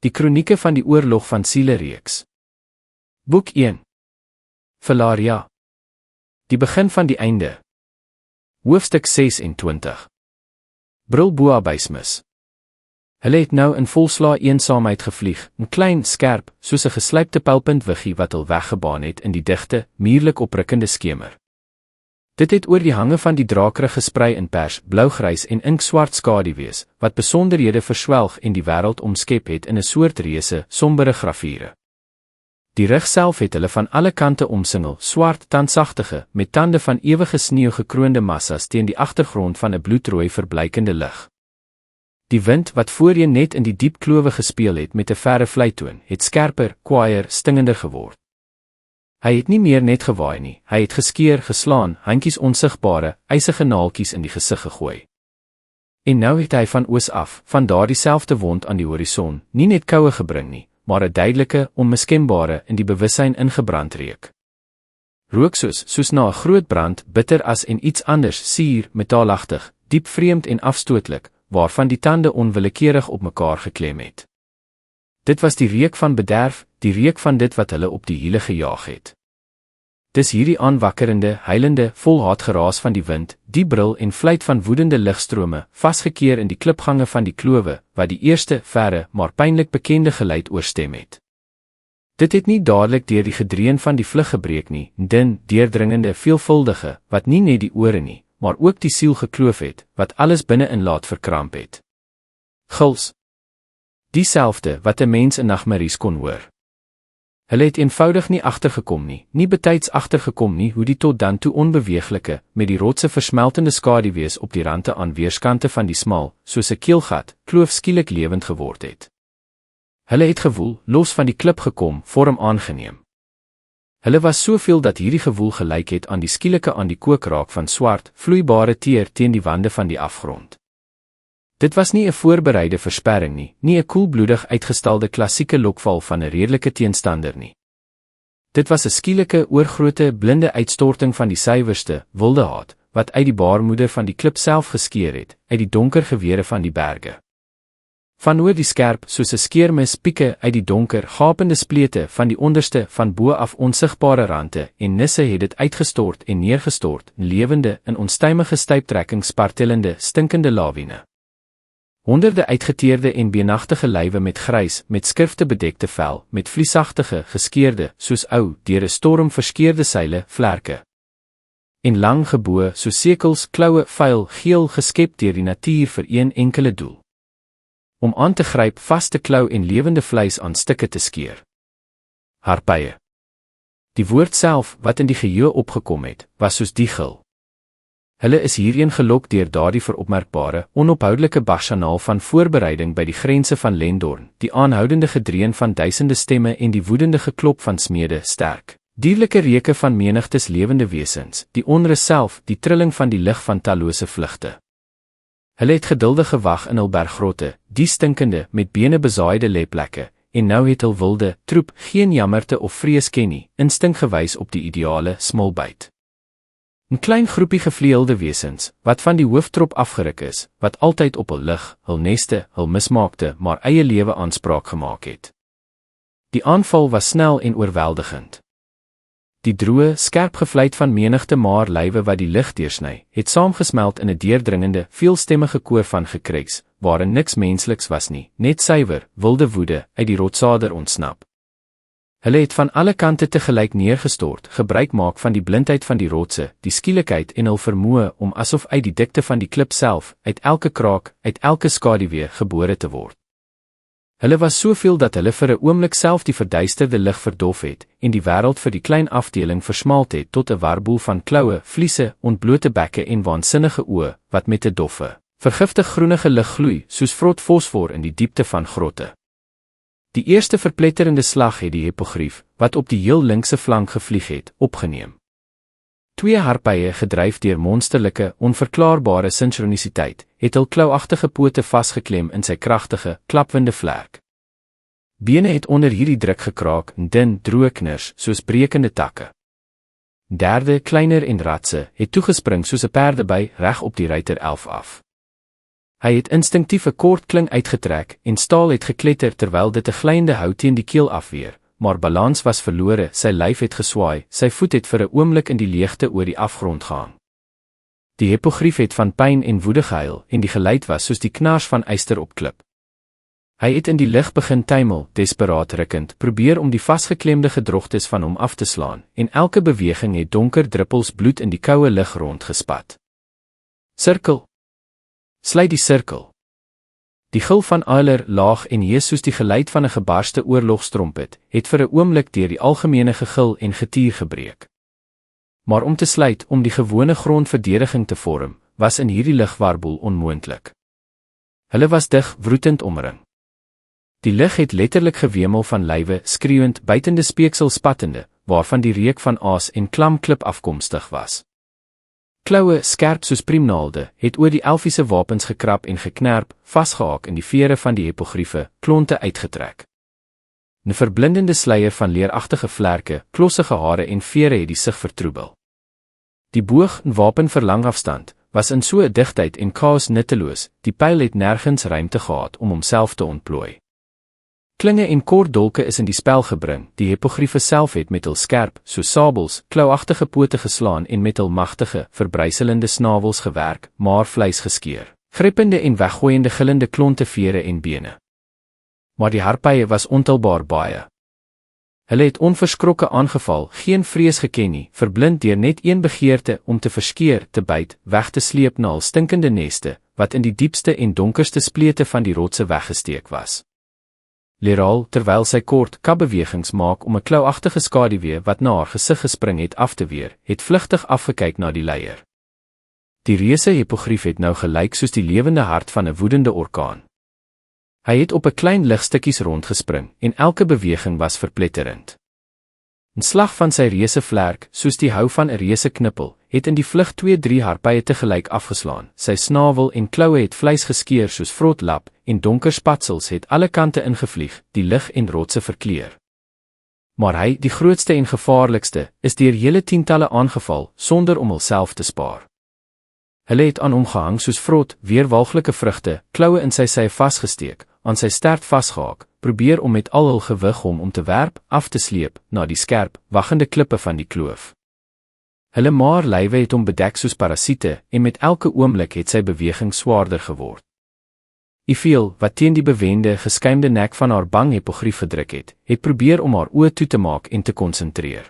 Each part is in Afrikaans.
Die kronieke van die oorlog van Siele-reeks. Boek 1. Velaria. Die begin van die einde. Hoofstuk 26. Brilboabysmus. Hulle het nou in volslae eensaamheid gevlieg, 'n klein, skerp, soos 'n geslypte pylpuntwiggie wat hul weggebaan het in die digte, muurlik oprukkende skemer. Dit het oor die hange van die drakerig gesprei in pers, blaugrys en inkswart skaduwees, wat besonderhede verswelg en die wêreld omskep het in 'n soort reuse, sombere grafiere. Die rug self het hulle van alle kante omsingel, swart, tandsagtige, met tande van ewige sneeu gekroonde massas teen die agtergrond van 'n bloedrooi verblykende lig. Die wind wat voorheen net in die diep klowe gespeel het met 'n verre fluittoon, het skerper, kwaaier, stingender geword. Hy het nie meer net gewaai nie, hy het geskeer, geslaan, handjies onsigbare, ysige naaltjies in die gesig gegooi. En nou het hy van oos af, van daardie selfde wond aan die horison, nie net koue gebring nie, maar 'n duidelike, onmiskembare, in die bewussyn ingebrand reuk. Rook soos na 'n groot brand, bitter as en iets anders, suur, metaalagtig, diep vreemd en afstootlik, waarvan die tande onwillekeurig op mekaar geklem het. Dit was die reuk van bederf, die reuk van dit wat hulle op die hiele gejaag het. Dis hierdie aanwakkerende, huilende, vol haat geraas van die wind, die brul en fluit van woedende ligstrome, vasgekeer in die klipgange van die klowe, wat die eerste, verre, maar pynlik bekende geluid oorstem het. Dit het nie dadelik deur die gedreun van die vlug gebreek nie, dun, deurdringende, veelvuldige, wat nie net die ore nie, maar ook die siel gekloof het, wat alles binne-in laat verkramp het. Gils. Dieselfde wat 'n mens in nagmerries kon hoor. Hulle het eenvoudig nie agtergekom nie, nie betyds agtergekom nie hoe die tot dan toe onbeweeglike, met die rotse versmeltende skaduwees op die rande aan weerskante van die smal, soos 'n keelgat, kloof skielik lewend geword het. Hulle het gewoel, los van die klip gekom, vorm aangeneem. Hulle was soveel dat hierdie gewoel gelyk het aan die skielike aan die kookraak van swart, vloeibare teer teen die wande van die afgrond. Dit was nie 'n voorbereide versperring nie, nie 'n koelbloedig uitgestalde klassieke lokval van 'n redelike teenstander nie. Dit was 'n skielike, oorgrootte, blinde uitstorting van die suiwerste, wilde haat, wat uit die baarmoeder van die klip self geskeer het, uit die donker gewere van die berge. Van oor die skerp, soos 'n skeermes, pieke uit die donker, gapende splete van die onderste, van bo af onsigbare rande, en nisse het dit uitgestort en neergestort, lewende, in onstuimige stuiptrekking spartelende, stinkende lawine. Honderde uitgeteerde en beenagtige lywe met grys, met skirfte bedekte vel, met vliesagtige, geskeerde, soos ou, deur 'n storm verskeurde seile, vlerke. En lang geboë, soos sekels, kloue, vuil, geel, geskep deur die natuur vir een enkele doel. Om aan te gryp, vas te klou en lewende vleis aan stukke te skeer. Harpye. Die woord self, wat in die geheue opgekom het, was soos die gil. Hulle is hierheen gelok deur daardie veropmerkbare, onophoudelike bacchanal van voorbereiding by die grense van Lendorn, die aanhoudende gedreun van duisende stemme en die woedende geklop van smede, sterk, dierlike reuke van menigtes lewende wesens, die onrus self, die trilling van die lig van tallose vlugte. Hulle het geduldig gewag in hul berggrotte, die stinkende, met bene bezaaide lêplekke, en nou het hul wilde, troep, geen jammerte of vrees ken nie, instink gewys op die ideale, smulbyt. 'n klein groepie gevleelde wesens, wat van die hoofdtrop afgeruk is, wat altyd op hul lig, hul neste, hul mismaakte, maar eie lewe aanspraak gemaak het. Die aanval was snel en oorweldigend. Die droë, skerp gefluit van menigte maar lywe wat die lig deursny, het saamgesmelt in 'n deurdringende, veelstemmige koor van gekruis, waarin niks mensliks was nie, net suiwer, wilde woede, uit die rotsader ontsnap. Hulle het van alle kante tegelyk neergestort, gebruik maak van die blindheid van die rotse, die skielikheid en hul vermoë om asof uit die dikte van die klip self, uit elke kraak, uit elke skaduwee gebore te word. Hulle was soveel dat hulle vir 'n oomblik self die verduisterde lig verdof het, en die wêreld vir die klein afdeling versmalt het tot 'n warboel van kloue, vliese, ontblote bekke en waansinnige oë, wat met 'n doffe, vergiftig groenige lig gloei, soos vrot fosfor in die diepte van grotte. Die eerste verpletterende slag het die hippogrief, wat op die heel linkse flank gevlieg het, opgeneem. 2 harpye gedryf deur monsterlike, onverklaarbare sinkronisiteit, het hul klauagtige pote vasgeklem in sy kragtige, klapwinde vlerk. Bene het onder hierdie druk gekraak, dun, droë kners, soos brekende takke. Derde, kleiner en ratse, het toegespring soos 'n perdeby, reg op die ruiter 11 af. Hy het instinktief 'n kort kling uitgetrek en staal het gekletter terwyl dit 'n glyende hout teen die keel afweer, maar balans was verlore, sy lyf het geswaai, sy voet het vir 'n oomblik in die leegte oor die afgrond gehang. Die hippogrief het van pyn en woede gehuil en die geluid was soos die knars van yster op klip. Hy het in die lug begin tuimel, desperaat rukkend, probeer om die vasgeklemde gedrogtes van hom af te slaan, en elke beweging het donker druppels bloed in die koue lug rondgespat. Sirkel. Sluit die sirkel. Die gil van Euler laag en hees soos die geluid van 'n gebarste oorlogstrompet, het vir 'n oomblik deur die algemene gegil en getier gebreek. Maar om te sluit, om die gewone grondverdediging te vorm, was in hierdie lugwarboel onmoontlik. Hulle was dig, wroetend omring. Die lug het letterlik gewemel van lywe, skreeuend, buitende speeksel spattende, waarvan die reuk van aas en klam klip afkomstig was. Kloue, skerp soos priemnaalde, het oor die elfiese wapens gekrap en geknerp, vasgehaak in die vere van die hippogriefe, klonte uitgetrek. 'n Verblindende sluier van leeragtige vlerke, klossige hare en vere het die sig vertroebel. Die boog, 'n wapen vir langafstand, was in so 'n digtheid en chaos nutteloos, die pyl het nergens ruimte gehad om homself te ontplooi. Klinge en kort dolke is in die spel gebring, die hippogriefe self het met hul skerp, soos sabels, klauagtige pote geslaan en met hul magtige, verbryselende snavels gewerk, maar vleis geskeur, greppende en weggooiende gillende klonte vere en bene. Maar die harpye was ontelbaar baie. Hulle het onverskrokke aangeval, geen vrees geken nie, verblind deur net een begeerte om te verskeer, te byt, weg te sleep na hul stinkende neste, wat in die diepste en donkerste splete van die rotse weggesteek was. Leraal, terwyl sy kort kapbewegings maak om 'n klauagtige skaduwee wat na haar gesig gespring het af te weer, het vlugtig afgekyk na die leier. Die reuse hippogrief het nou gelyk soos die lewende hart van 'n woedende orkaan. Hy het op 'n klein ligstukkies rondgespring en elke beweging was verpletterend. 'n Slag van sy reuse vlerk, soos die hou van 'n reuse knippel, het in die vlug 2-3 harpye tegelyk afgeslaan. Sy snavel en kloue het vleis geskeur soos vrot lap en donker spatsels het alle kante ingevlieg, die lug en rotse verkleur. Maar hy, die grootste en gevaarlikste, is deur hele tientalle aangeval sonder om hulself te spaar. Hulle het aan hom gehang soos vrot, weerwalglike vrugte, kloue in sy sy vasgesteek, aan sy stert vasgehaak, probeer om met al hul gewig hom om te werp, af te sleep, na die skerp, waggende klippe van die kloof. Hulle maar lywe het hom bedek soos parasiete, en met elke oomblik het sy beweging swaarder geword. Ifiel, wat teen die bewende, geskuimde nek van haar bang hippogrief gedruk het probeer om haar oë toe te maak en te konsentreer.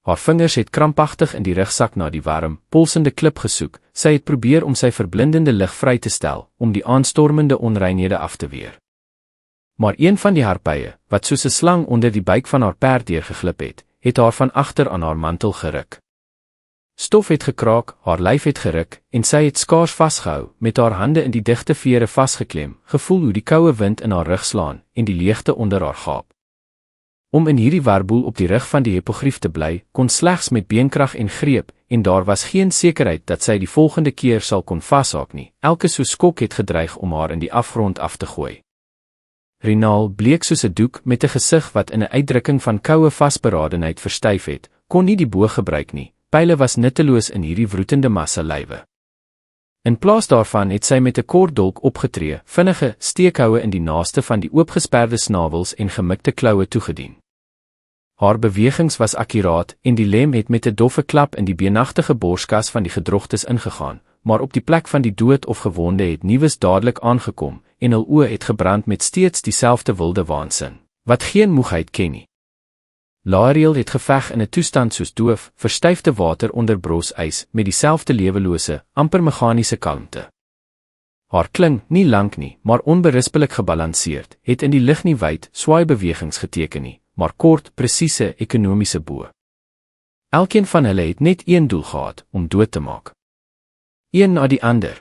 Haar vingers het krampagtig in die rugsak na die warm, polsende klip gesoek, sy het probeer om sy verblindende lig vry te stel, om die aanstormende onreinhede af te weer. Maar een van die harpye, wat soos 'n slang onder die buik van haar perd deurgeglip het haar van agter aan haar mantel geruk. Stof het gekraak, haar lyf het geruk, en sy het skaars vasgehou, met haar hande in die digte vere vasgeklem, gevoel hoe die koue wind in haar rug slaan, en die leegte onder haar gaap. Om in hierdie warboel op die rug van die hippogrief te bly, kon slegs met beenkrag en greep, en daar was geen sekerheid dat sy die volgende keer sal kon vashaak nie. Elke so skok het gedreig om haar in die afgrond af te gooi. Rinaal, bleek soos 'n doek met 'n gesig wat in 'n uitdrukking van koue vasberadenheid verstyf het, kon nie die boog gebruik nie. Pyle was nutteloos in hierdie wroetende massa lywe. In plaas daarvan het sy met 'n kort dolk opgetree, vinnige steekhoue in die naaste van die oopgesperde snavels en gemikte kloue toegedien. Haar bewegings was akkuraat en die lem het met 'n doffe klap in die beenagtige borskas van die gedrogtes ingegaan, maar op die plek van die dood of gewonde het nuus dadelik aangekom en hul oë het gebrand met steeds dieselfde wilde waansin, wat geen moegheid ken nie. Lariel het geveg in 'n toestand soos doof, verstyfde water onder brosys met dieselfde lewelose, amper meganiese kalmte. Haar kling, nie lank nie, maar onberispelik gebalanseerd, het in die lug nie wyd, swaai bewegings geteken nie, maar kort, presiese, ekonomiese bo. Elkeen van hulle het net een doel gehad, om dood te maak. Een na die ander.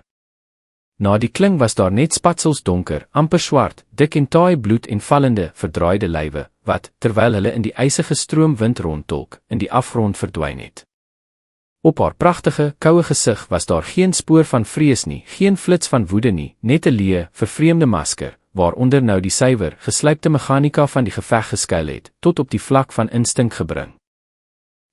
Na die kling was daar net spatsels donker, amper swart, dik en taai bloed en vallende, verdraaide lywe, wat, terwyl hulle in die ysige stroomwind rondtolk, in die afgrond verdwyn het. Op haar pragtige, koue gesig was daar geen spoor van vrees nie, geen flits van woede nie, net 'n leë, vervreemde masker, waaronder nou die suiwer, geslypte meganika van die geveg geskuil het, tot op die vlak van instink gebring.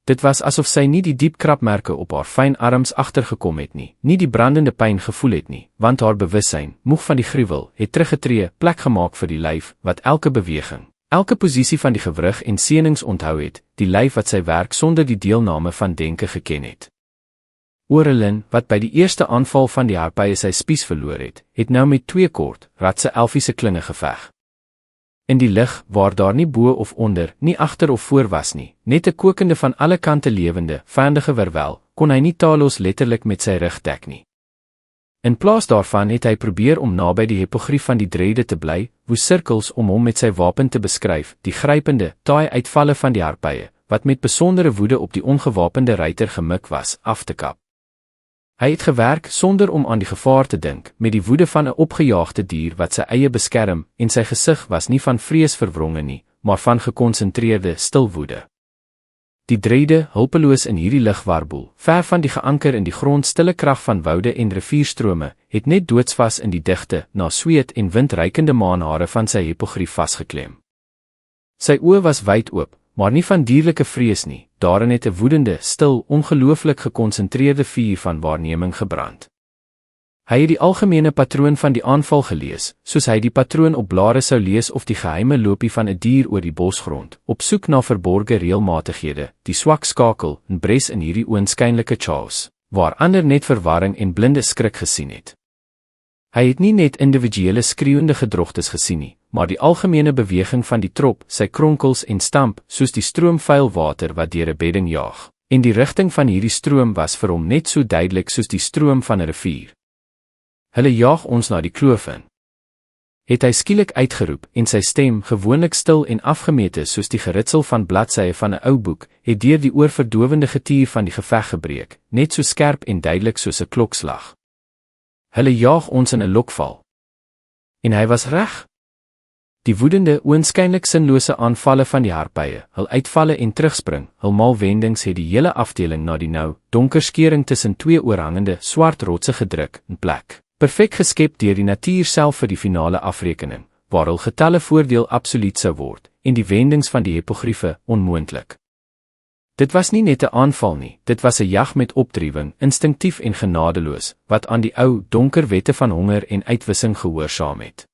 Dit was asof sy nie die diep krapmerke op haar fyn arms agtergekom het nie die brandende pyn gevoel het nie, want haar bewussyn, moeg van die gruwel, het teruggetree, plek gemaak vir die lyf, wat elke beweging, elke posisie van die gewrig en senings onthou het, die lyf wat sy werk sonder die deelname van denke geken het. Orelin, wat by die eerste aanval van die harpye sy spies verloor het nou met 2 kort, ratse elfiese klinge geveg. In die lig, waar daar nie bo of onder, nie agter of voor was nie, net 'n kokende van alle kante lewende, vyande werwel, kon hy nie Talos letterlik met sy rug dek nie. In plaas daarvan het hy probeer om naby die hipogrief van die drede te bly, woe sirkels om hom met sy wapen te beskryf, die grypende, taai uitvalle van die harpye, wat met besondere woede op die ongewapende ruiter gemik was, af te kap. Hy het gewerk sonder om aan die gevaar te dink, met die woede van 'n opgejaagde dier wat sy eie beskerm, en sy gesig was nie van vrees verwronge nie, maar van gekonsentreerde, stil woede. Die drede, hulpeloos in hierdie lig warboel, ver van die geanker in die grond stille krag van woude en rivierstrome, het net doodsvas in die digte, na sweet en wind reikende maanhare van sy hipogrief vasgeklem. Sy oë was wyd oop, maar nie van dierlike vrees nie, daarin het 'n woedende, stil, ongelooflik gekonsentreerde vuur van waarneming gebrand. Hy het die algemene patroon van die aanval gelees, soos hy die patroon op blare sou lees of die geheime loopie van 'n dier oor die bosgrond, op soek na verborge reëlmatighede, die swak skakel en bres in hierdie oënskynlike chaos, waar ander net verwarring en blinde skrik gesien het. Hy het nie net individuele skreeuende gedrogtes gesien nie, maar die algemene beweging van die trop, sy kronkels en stamp, soos die stroom vuil water wat deur 'n bedding jaag, en die rigting van hierdie stroom was vir hom net so duidelik soos die stroom van 'n rivier. Hulle jaag ons na die kloof in, het hy skielik uitgeroep, en sy stem, gewoonlik stil en afgemete soos die geritsel van bladsye van 'n ou boek, het deur die oorverdowende getier van die geveg gebreek, net so skerp en duidelik soos 'n klokslag. Hulle jaag ons in 'n lokval. En hy was reg. Die woedende, oënskynlik sinlose aanvalle van die harpye, hul uitvalle en terugspring, hul malwendings het die hele afdeling na die nou, donker skering tussen 2 oorhangende, swart rotse gedruk, in plek, perfek geskep deur die natuur self vir die finale afrekening, waar hul getalle voordeel absoluut sou word, en die wendings van die hipogriefe, onmoontlik. Dit was nie net 'n aanval nie, dit was 'n jag met opdriewing, instinktief en genadeloos, wat aan die ou, donker wette van honger en uitwissing gehoorsaam het.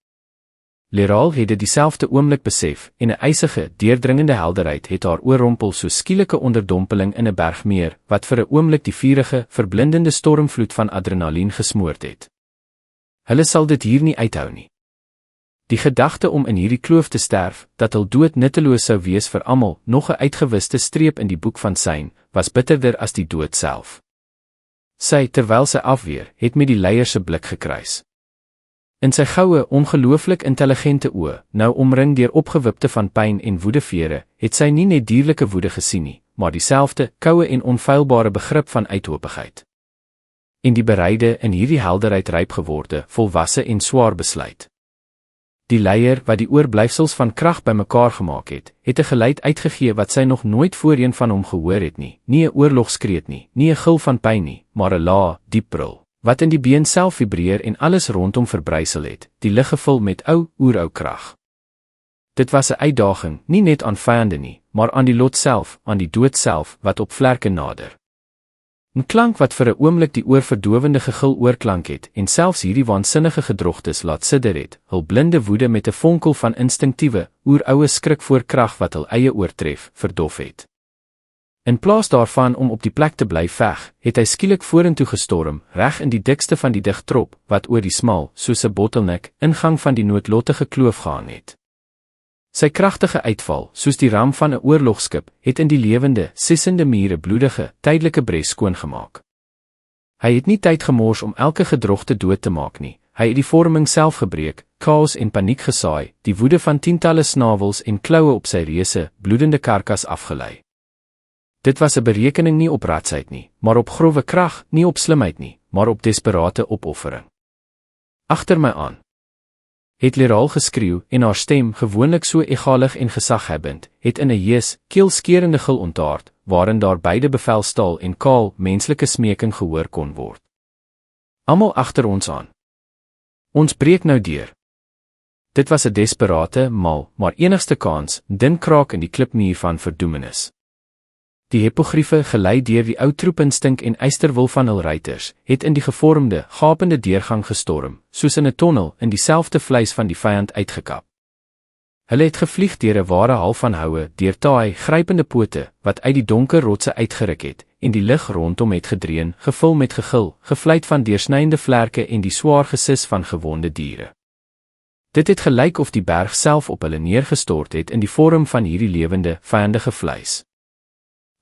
Leral het dit dieselfde oomblik besef, en 'n eisige, deurdringende helderheid het haar oorrompel so skielike onderdompeling in 'n bergmeer, wat vir 'n oomblik die vurige, verblindende stormvloed van adrenalien gesmoord het. Hulle sal dit hier nie uithou nie. Die gedagte om in hierdie kloof te sterf, dat hul dood nutteloos sou wees vir almal, nog 'n uitgewiste streep in die boek van Sein, was bitterder as die dood self. Sy, terwyl sy afweer, het met die leier se blik gekruis. In sy goue, ongelooflik intelligente oë, nou omring deur opgewipte van pyn en woedevere, het sy nie net dierlike woede gesien nie, maar dieselfde, koue en onfeilbare begrip van uithoopigheid. En die bereide, in hierdie helderheid ryp geworde, volwasse en swaar besluit. Die leier, wat die oorblyfsels van krag bymekaar gemaak het 'n geluid uitgegee wat sy nog nooit voorheen van hom gehoor het nie, nie 'n oorlogskreet nie, nie 'n gil van pyn nie, maar 'n lae, diep brul, wat in die been self vibreer en alles rondom verbrysel het, die lug gevul met oerou krag. Dit was 'n uitdaging, nie net aan vyande nie, maar aan die lot self, aan die dood self, wat op vlerke nader. 'n Klank wat vir 'n oomblik die oorverdowende gegil oorklank het, en selfs hierdie waansinnige gedrogtes laat sidder het, hul blinde woede met 'n vonkel van instinktiewe, oeroue skrik voor krag wat hul eie oortref, verdof het. In plaas daarvan om op die plek te bly veg, het hy skielik vorentoe gestorm, reg in die dikste van die digtrop, wat oor die smal, soos 'n bottleneck, ingang van die noodlottige kloof gehang het. Sy kragtige uitval, soos die ram van 'n oorlogskip, het in die lewende, sissende mure bloedige, tydelike bres skoongemaak. Hy het nie tyd gemors om elke gedrogte dood te maak nie, hy het die vorming self gebreek, chaos en paniek gesaai, die woede van tientalle snavels en kloue op sy reuse, bloedende karkas afgelei. Dit was 'n berekening nie op ratsheid nie, maar op grove krag, nie op slimheid nie, maar op desperate opoffering. Agter my aan, het Leral geskreeu, en haar stem, gewoonlik so egalig en gesaghebbend, het in 'n hees, keelskerende gil ontaard, waarin daar beide bevelstaal en kaal, menslike smeking gehoor kon word. Almal agter ons aan. Ons breek nou deur. Dit was 'n desperate, mal, maar enigste kans, dun kraak in die klipmuur van verdoemenis. Die hippogriefe, gelei deur die ou troepinstinkt en eysterwil van hul ruiters, het in die gevormde, gapende deurgang gestorm, soos in 'n tonnel, in dieselfde vleis van die vyand uitgekap. Hulle het gevlieg deur 'n ware hal van houe, deur taai, grypende pote, wat uit die donker rotse uitgeruk het, en die lug rondom het gedreun, gevul met gegil, gefluit van deursnydende vlerke en die swaar gesis van gewonde diere. Dit het gelyk of die berg self op hulle neergestort het in die vorm van hierdie lewende, vyandige vleis.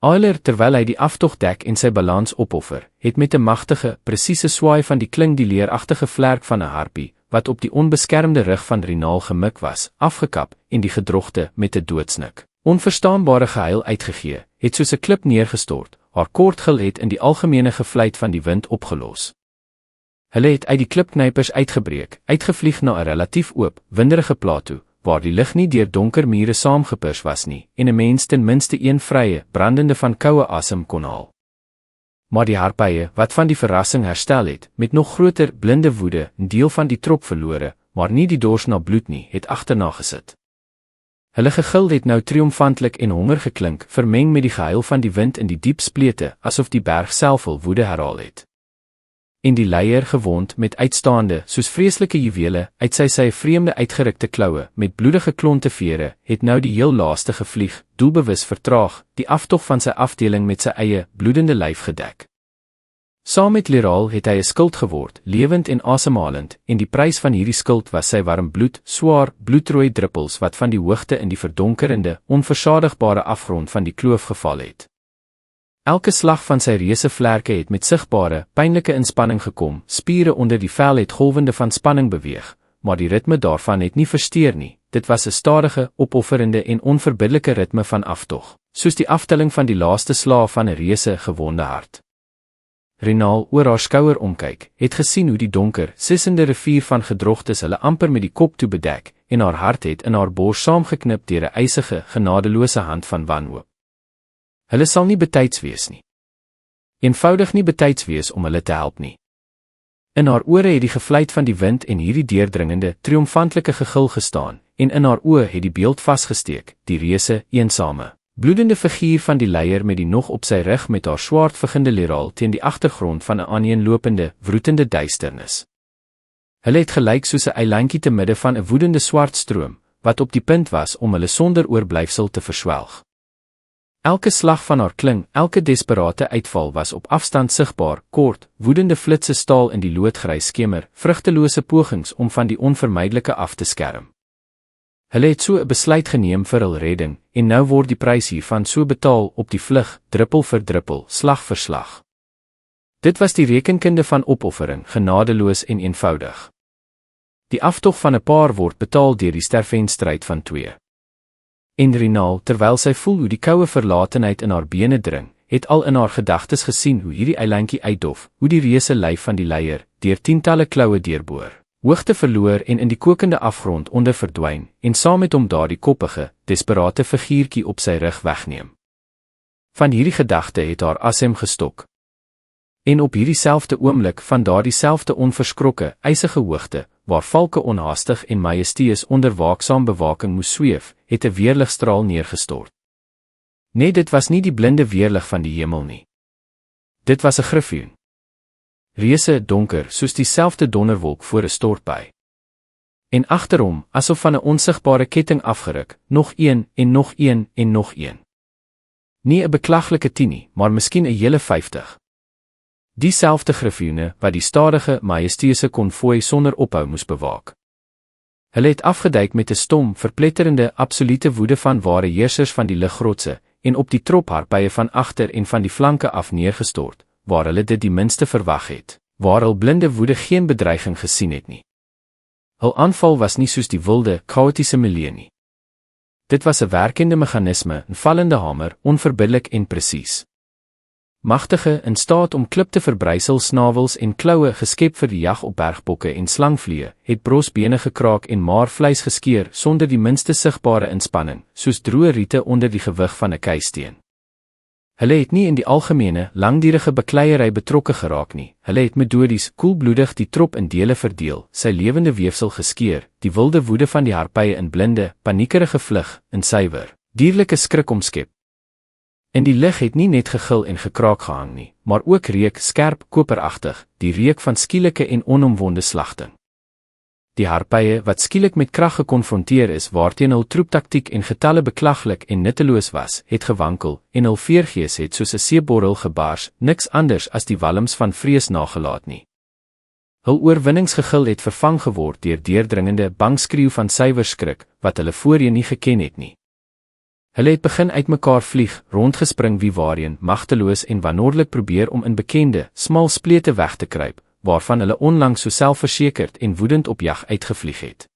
Euler, terwyl hy die aftog dek en sy balans opoffer, het met 'n magtige, presiese swaai van die kling die leeragtige vlerk van 'n harpie, wat op die onbeskermde rug van Rinaal gemik was, afgekap, en die gedrogte, met 'n doodsnik, onverstaanbare gehuil uitgegee, het soos 'n klip neergestort, haar kortgil het in die algemene gefluit van die wind opgelos. Hulle het uit die klipknypers uitgebreek, uitgevlieg na 'n relatief oop, winderige plato, waar die lig nie deur donker mure saamgepers was nie, en 'n mens ten minste een vrye, brandende van koue asem kon haal. Maar die harpye, wat van die verrassing herstel het, met nog groter, blinde woede, 'n deel van die trop verlore, maar nie die dors na bloed nie, het agterna gesit. Hulle gegil het nou triomfantlik en honger geklink, vermeng met die gehuil van die wind in die diep splete, asof die berg self hul woede herhaal het. En die leier, gewond, met uitstaande, soos vreeslike juwele, uit sy vreemde uitgerukte kloue, met bloedige klonte vere, het nou die heel laaste gevlieg, doelbewus vertraag, die aftog van sy afdeling met sy eie, bloedende lyf gedek. Saam met Leraal het hy 'n skild geword, lewend en asemhalend, en die prys van hierdie skild was sy warm bloed, swaar, bloedrooi druppels wat van die hoogte in die verdonkerende, onversadigbare afgrond van die kloof geval het. Elke slag van sy reuse vlerke het met sigbare, pynlike inspanning gekom, spiere onder die vel het golwende van spanning beweeg, maar die ritme daarvan het nie versteur nie, dit was 'n stadige, opofferende en onverbiddelike ritme van aftog, soos die aftelling van die laaste slaaf van 'n reuse gewonde hart. Rinaal, oor haar skouer omkyk, het gesien hoe die donker, sissende rivier van gedrogtes hulle amper met die kop toe bedek, en haar hart het in haar bors saamgeknip deur 'n ysige, genadeloose hand van wanhoop. Hulle sal nie betyds wees nie. Eenvoudig nie betyds wees om hulle te help nie. In haar ore het die gefluit van die wind en hierdie deurdringende, triomfantelike gegil gestaan, en in haar oë het die beeld vasgesteek, die reuse, eensame, bloedende figuur van die leier met die nog op sy rug met haar swaardviggende Leraal teen die agtergrond van 'n aaneenlopende, wroetende duisternis. Hulle het gelyk soos 'n eilandjie te midde van 'n woedende swart stroom, wat op die punt was om hulle sonder oorblyfsel te verswelg. Elke slag van haar kling, elke desperate uitval was op afstand sigbaar, kort, woedende flitse staal in die loodgrys skemer, vrugtelose pogings om van die onvermydelike af te skerm. Hulle het so 'n besluit geneem vir hul redding, en nou word die prys hiervan so betaal op die vlug, druppel vir druppel, slag vir slag. Dit was die rekenkunde van opoffering, genadeloos en eenvoudig. Die aftog van 'n paar word betaal deur die sterfenstryd van 2. En Rinaal, terwyl sy voel hoe die koue verlatenheid in haar bene dring, het al in haar gedagtes gesien hoe hierdie eilandjie uitdof, hoe die reuse lyf van die leier, deur tientalle kloue deurboor, hoogte verloor en in die kokende afgrond onder verdwyn, en saam met hom daardie koppige, desperate figuurtjie op sy rug wegneem. Van hierdie gedagte het haar asem gestok. En op hierdie selfde oomblik van daardie selfde onverskrokke, ysige hoogte, waar valke onhaastig en majesteus onder waaksaam bewaking moes sweef, het 'n weerligstraal neergestort. Nee, dit was nie die blinde weerlig van die hemel nie. Dit was 'n griffioen. Reuse, donker, soos dieselfde donderwolk voor 'n stortbui. En agter hom, asof van 'n onsigbare ketting afgeruk, nog een, en nog een, en nog een. Nie 'n beklaglike 10 nie, maar miskien 'n hele 50. Dieselfde griffioene, wat die stadige, majesteuse konvooi sonder ophou moes bewaak. Hulle het afgeduik met 'n stom, verpletterende, absolute woede van ware heersers van die liggrotse, en op die trop harpye van agter en van die flanke af neergestort, waar hulle dit die minste verwag het, waar hul blinde woede geen bedreiging gesien het nie. Hul aanval was nie soos die wilde, chaotiese melee nie. Dit was 'n werkende meganisme, 'n vallende hamer, onverbiddelik en presies. Magtige, in staat om klip te verbrysel, snavels en kloue geskep vir die jag op bergbokke en slangvliee, het brosbene gekraak en maar vleis geskeur sonder die minste sigbare inspanning, soos droë riete onder die gewig van 'n keisteen. Hulle het nie in die algemene, langdurige bekleierery betrokke geraak nie. Hulle het metodies, koelbloedig die trop in dele verdeel, sy lewende weefsel geskeur, die wilde woede van die harpye in blinde, paniekerige vlug, in suiwer, dierlike skrik omskep. In die lig het nie net gegil en gekraak gehang nie, maar ook reuk skerp koperagtig, die reuk van skielike en onomwonde slagting. Die harpye wat skielik met krag gekonfronteer is waarteen hul troeptaktiek en getalle beklaglik en nutteloos was, het gewankel en hul veergees het soos 'n seeborrel gebars, niks anders as die walms van vrees nagelaat nie. Hul oorwinningsgegil het vervang geword deur deurdringende bangskreeu van suiwer skrik, wat hulle voorheen nie geken het nie. Hulle het begin uitmekaar vlieg, rondgespring wie waarheen, magteloos en wannoordelik probeer om in bekende, smal splete weg te kruip, waarvan hulle onlangs so selfversekerd en woedend op jag uitgevlieg het.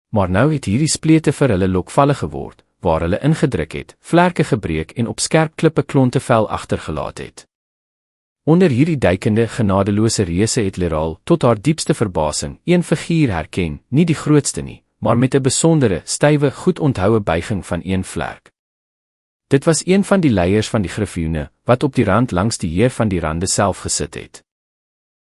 Maar nou het hierdie splete vir hulle lokvallig geword, waar hulle ingedruk het, vlerke gebreek en op skerp klippe klonte vel agtergelaat het. Onder hierdie duikende, genadeloose reuse het Leral, tot haar diepste verbasing, een figuur herken, nie die grootste nie, maar met 'n besondere, stywe, goed onthoue buiging van een vlerk. Dit was een van die leiers van die griffioene, wat op die rand langs die heer van die rande self gesit het.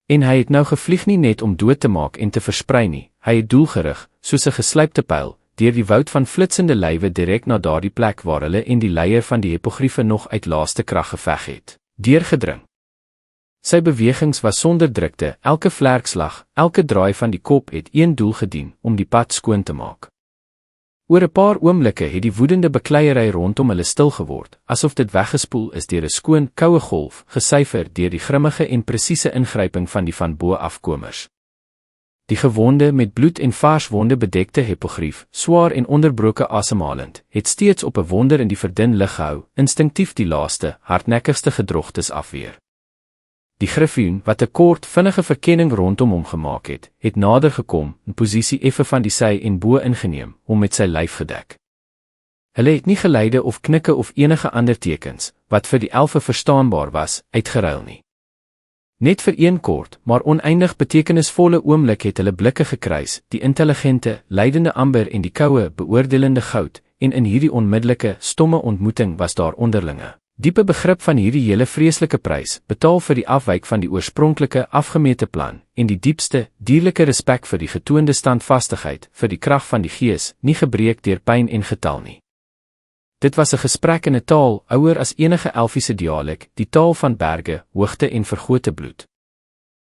En hy het nou gevlieg nie net om dood te maak en te versprei nie, hy het doelgerig, soos 'n geslypte pyl, deur die woud van flitsende lywe direk na daardie plek waar hulle en die leier van die hippogriefe nog uit laaste krag geveg het, deurgedring. Sy bewegings was sonder drukte, elke vlerkslag, elke draai van die kop het een doel gedien, om die pad skoon te maak. Oor 'n paar oomblikke het die woedende bekleierery rondom hulle stil geword, asof dit weggespoel is deur 'n skoon, koue golf, gesyfer deur die grimmige en presiese ingryping van die van bo afkomers. Die gewonde met bloed en vars wonde bedekte hippogrief, swaar en onderbroke asemhalend, het steeds op 'n wonder in die verdun lig gehou, instinktief die laaste, hardnekkigste gedrogtes afweer. Die griffioen, wat 'n kort, vinnige verkenning rondom hom gemaak het, het nader gekom, 'n posisie effe van die sy en bo ingeneem, hom met sy lyf gedek. Hulle het nie geluide of knikke of enige ander tekens, wat vir die elfe verstaanbaar was, uitgeruil nie. Net vir een kort, maar oneindig betekenisvolle oomblik het hulle blikke gekruis, die intelligente, lydende amber en die koue, beoordelende goud, en in hierdie onmiddellike, stomme ontmoeting was daar onderlinge diepe begrip van hierdie hele vreeslike prys, betaal vir die afwyk van die oorspronklike, afgemete plan, en die diepste, dierlike respek vir die getoonde standvastigheid, vir die krag van die gees, nie gebreek deur pyn en getal nie. Dit was 'n gesprek in 'n taal, ouer as enige elfiese dialek, die taal van berge, hoogte en vergote bloed.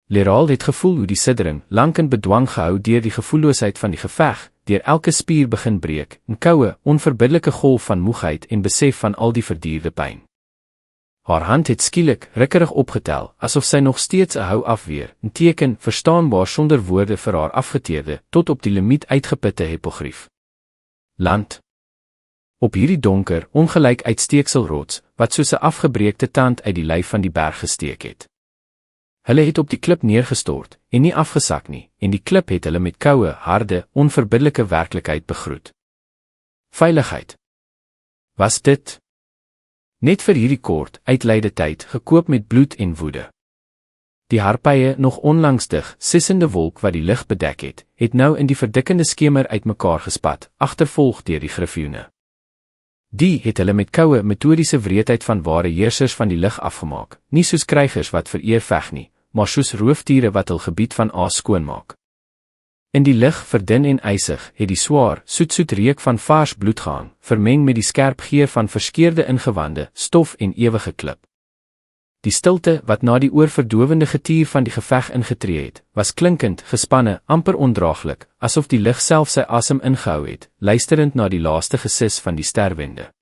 Leral het gevoel hoe die siddering, lank in bedwang gehou deur die gevoelloosheid van die geveg, deur elke spier begin breek, 'n koue, onverbiddelike golf van moegheid en besef van al die verduurde pyn. Haar hand het skielik, rukkerig opgetel, asof sy nog steeds 'n hou afweer, 'n teken, verstaanbaar sonder woorde vir haar afgeteerde, tot op die limiet uitgeputte hippogrief. Land. Op hierdie donker, ongelyk uitsteekselrots, wat soos 'n afgebreekte tand uit die lyf van die berg gesteek het. Hulle het op die klip neergestort, en nie afgesak nie, en die klip het hulle met koue, harde, onverbiddelike werklikheid begroet. Veiligheid. Was dit? Net vir hierdie kort, uitleide tyd, gekoop met bloed en woede. Die harpye, nog onlangs dig, sissende wolk wat die lig bedek het nou in die verdikkende skemer uitmekaar gespat, agtervolg deur die griffioene. Die het hulle met koue, metodiese wreedheid van ware heersers van die lig afgemaak, nie soos krygers wat vir eer veg nie, maar soos roofdiere wat hul gebied van aas skoonmaak. In die lig, verdun en ysig, het die swaar, soet reuk van vars bloed gehang, vermeng met die skerp geur van verskeurde ingewande, stof en ewige klip. Die stilte, wat na die oorverdowende getier van die geveg ingetree het, was klinkend, gespanne, amper ondraaglik, asof die lig self sy asem ingehou het, luisterend na die laaste gesis van die sterwende.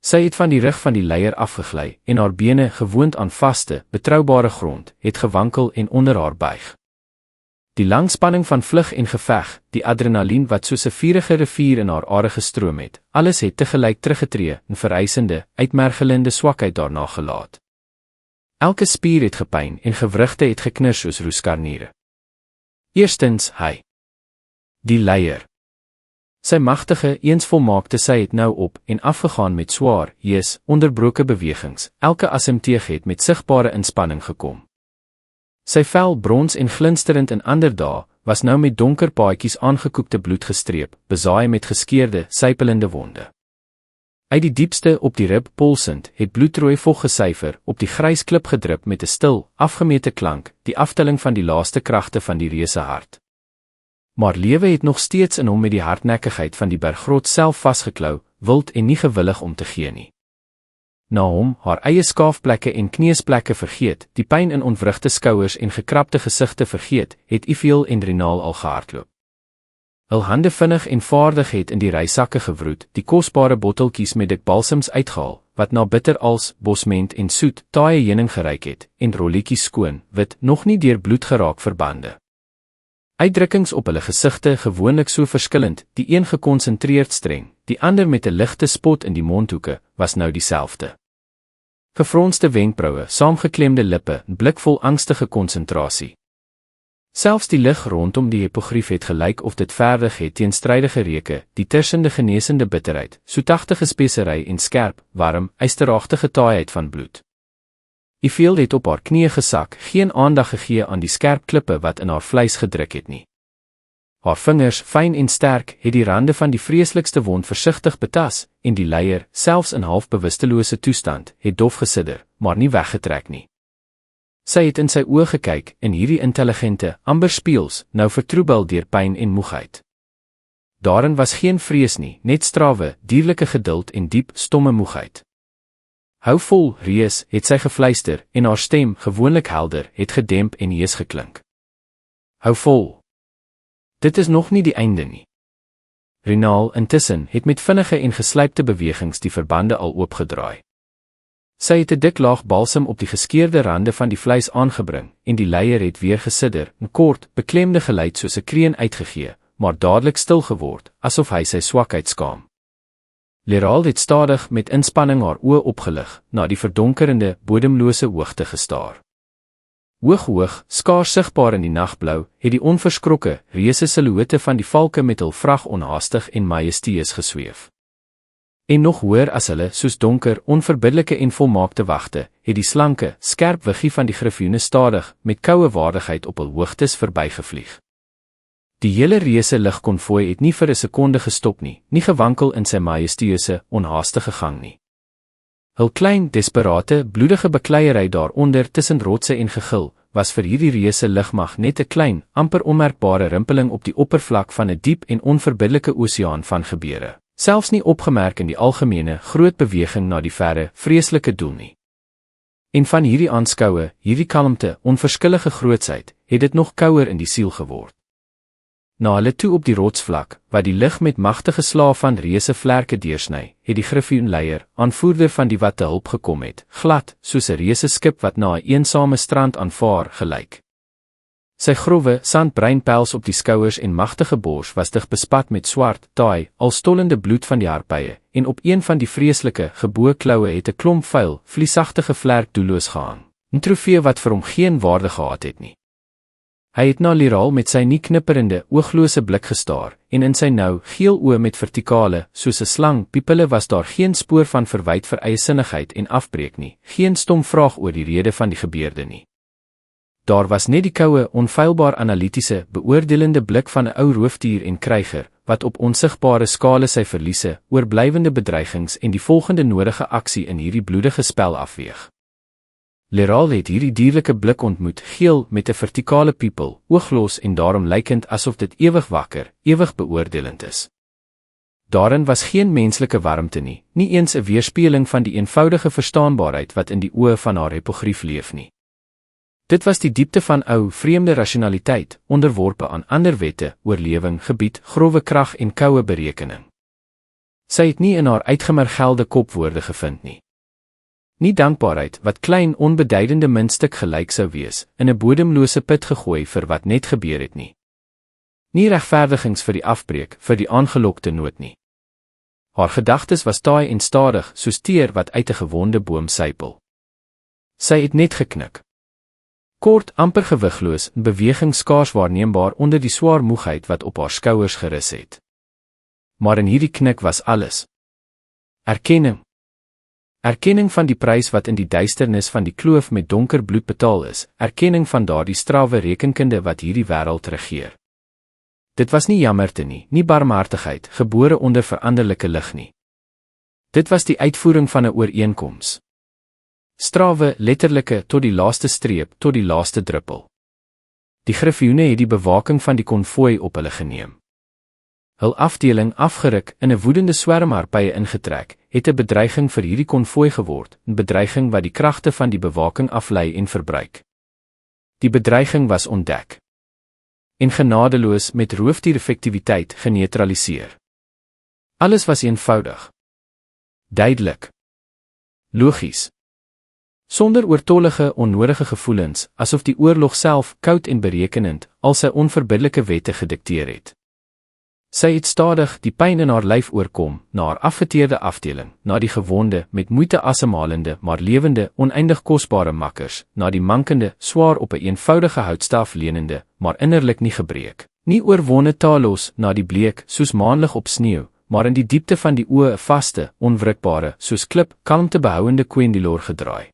Sy het van die rug van die leier afgegly, en haar bene, gewoond aan vaste, betroubare grond, het gewankel en onder haar buig. Die langspanning van vlug en geveg, die adrenalien wat soos 'n vurige rivier in haar are gestroom het, alles het tegelyk teruggetree, 'n verrysende, uitmergelende swakheid daarna gelaat. Elke spier het gepyn en gewrigte het geknars soos roeskarniere. Eerstens, hy. Die leier. Sy magtige, eens volmaakte sy het nou op en afgegaan met swaar, onderbroke bewegings, elke asemteug het met sigbare inspanning gekom. Sy vel brons en glinsterend in ander dae, was nou met donker paadjies aangekoekte bloed gestreep, besaai met geskeurde, sypelende wonde. Uit die diepste op die rib polsend, het bloedrooi vog gesyfer, op die grys klip gedrup met 'n stil, afgemete klank, die aftelling van die laaste kragte van die reuse hart. Maar lewe het nog steeds in hom met die hardnekkigheid van die bergrot self vasgeklou, wild en nie gewillig om te gee nie. na hom, haar eie skaafplekke en kneesplekke vergeet, die pyn in ontwrigte skouers en gekrapte gesigte vergeet, het Ephiel en Rinaal al gehardloop. Hul hande vinnig en vaardig het in die reisakke gewroet, die kosbare botteltjies met dik balsams uitgehaal, wat na bitter als, bosment en soet, taaie heuning geruik het, en rolletjies skoon, wit, nog nie deur bloed geraak verbande. Uitdrukkings op hulle gesigte gewoonlik so verskillend, die een gekonsentreerd streng, die ander met 'n ligte spot in die mondhoeke, was nou dieselfde. Gefronste wenkbroue, saamgeklemde lippe, 'n blik vol angstige konsentrasie. Selfs die lig rondom die hipogrief het gelyk of dit verdig het teen strydige reuke, die tersende genesende bitterheid, soetagtige spesery en skerp, warm, ysteragtige taaiheid van bloed. Ephiel het op haar knieë gesak, geen aandag gegee aan die skerp klippe wat in haar vleis gedruk het nie. Haar vingers, fyn en sterk, het die rande van die vreeslikste wond versigtig betas, en die leier, selfs in half bewustelose toestand, het dof gesidder, maar nie weggetrek nie. Sy het in sy oë gekyk, in hierdie intelligente, amper speels, nou vertroebel deur pyn en moegheid. Daarin was geen vrees nie, net strawe, dierlike geduld en diep, stomme moegheid. Hou vol, reus, het sy gefluister, en haar stem, gewoonlik helder, het gedemp en hees geklink. Hou vol. Dit is nog nie die einde nie. Rinaal, intussen, het met vinnige en geslypte bewegings die verbande al oopgedraai. Sy het 'n dik laag balsam op die geskeurde rande van die vleis aangebring, en die leier het weer gesidder, 'n kort, beklemde geluid soos 'n kreun uitgegee, maar dadelik stil geword, asof hy sy swakheid skaam. Leraal het stadig met inspanning haar oë opgelig, na die verdonkerende, bodemlose hoogte gestaar. Hoog, skaars sigbaar in die nagblou, het die onverskrokke, reuse silhouette van die valke met hul vrag onhaastig en majesteus gesweef. En nog hoër as hulle, soos donker, onverbiddelike en volmaakte wagte, het die slanke, skerp wiggie van die griffioene stadig, met koue waardigheid op hul hoogtes verbygevlieg. Die hele reuse ligkonvooi het nie vir 'n sekonde gestop nie, nie gewankel in sy majesteuse, onhaastige gang nie. Hul klein, desperate, bloedige bekleierery daaronder tussen rotse en gegil, was vir hierdie reuse ligmag net 'n klein, amper onmerkbare rimpeling op die oppervlak van 'n diep en onverbiddelike oseaan van gebeure, selfs nie opgemerk in die algemene, groot beweging na die verre, vreeslike doel nie. En van hierdie aanskoue, hierdie kalmte, onverskillige grootsheid, het dit nog kouer in die siel geword. Na hulle toe op die rotsvlak, wat die lig met magtige slae van reuse vlerke deursny, het die griffioenleier, aanvoerder van die wat te hulp gekom het, glad, soos 'n reuse skip wat na 'n eensame strand aanvaar, gelyk. Sy growwe, sandbruin pels op die skouers en magtige bors was dig bespat met swart, taai, al stollende bloed van die harpye, en op een van die vreeslike, geboë kloue het 'n klomp vuil, vliesagtige vlerk doelloos gehang, 'n trofee wat vir hom geen waarde gehad het nie. Hy het na Leraal met sy nie knipperende, ooglose blik gestaar, en in sy nou, geel oë met vertikale, soos 'n slang, pupille was daar geen spoor van verwyd vir eiesinnigheid en afbreek nie, geen stom vraag oor die rede van die gebeurde nie. Daar was net die koue, onfeilbaar analitiese, beoordelende blik van 'n ou roofdier en kryger, wat op onsigbare skale sy verliese, oorblywende bedreigings en die volgende nodige aksie in hierdie bloedige spel afweeg. Leraal het hierdie dierlike blik ontmoet, geel met 'n vertikale piepel, ooglos en daarom lykend asof dit ewig wakker, ewig beoordelend is. Daarin was geen menslike warmte nie, nie eens 'n weerspieëling van die eenvoudige verstaanbaarheid wat in die oë van haar hipogrief leef nie. Dit was die diepte van ou, vreemde rasionaliteit, onderworpe aan ander wette, oorlewing, gebied, growwe krag en koue berekening. Sy het nie in haar uitgemergelde kopwoorde gevind nie. Nie dankbaarheid, wat klein, onbeduidende muntstuk gelyk sou wees, in 'n bodemlose put gegooi vir wat net gebeur het nie. Nie regverdigings vir die afbreek, vir die aangelokte nood nie. Haar gedagtes was taai en stadig, soos teer wat uit 'n gewonde boom sypel. Sy het net geknik. Kort, amper gewigloos, 'n beweging skaars waarneembaar onder die swaar moegheid wat op haar skouers gerus het. Maar in hierdie knik was alles. Erkenning. Erkenning van die prys wat in die duisternis van die kloof met donker bloed betaal is, erkenning van daardie strawwe rekenkunde wat hierdie wêreld regeer. Dit was nie jammerte nie, nie barmhartigheid, gebore onder veranderlike lig nie. Dit was die uitvoering van 'n ooreenkoms. Strawwe, letterlike, tot die laaste streep, tot die laaste druppel. Die griffioene het die bewaking van die konvooi op hulle geneem. Hul afdeling afgeruk, in 'n woedende swerm harpye ingetrek, het 'n bedreiging vir hierdie konvooi geword, 'n bedreiging wat die kragte van die bewaking aflei en verbruik. Die bedreiging was ontdek en genadeloos met roofdier-effektiwiteit geneutraliseer. Alles was eenvoudig, duidelik, logies, sonder oortollige, onnodige gevoelens, asof die oorlog self, koud en berekenend, al sy onverbiddelike wette gedikteer het. Sy het stadig die pyn in haar lyf oorkom, na haar afgeteerde afdeling, na die gewonde, met moeite asemhalende, maar lewende, oneindig kosbare makkers, na die mankende, swaar op 'n eenvoudige houtstaaf lenende, maar innerlik nie gebreek, nie oorwonne Talos, na die bleek, soos maanlig op sneeu, maar in die diepte van die oë 'n vaste, onwrikbare, soos klip, kalmte behouende Quendilor gedraai.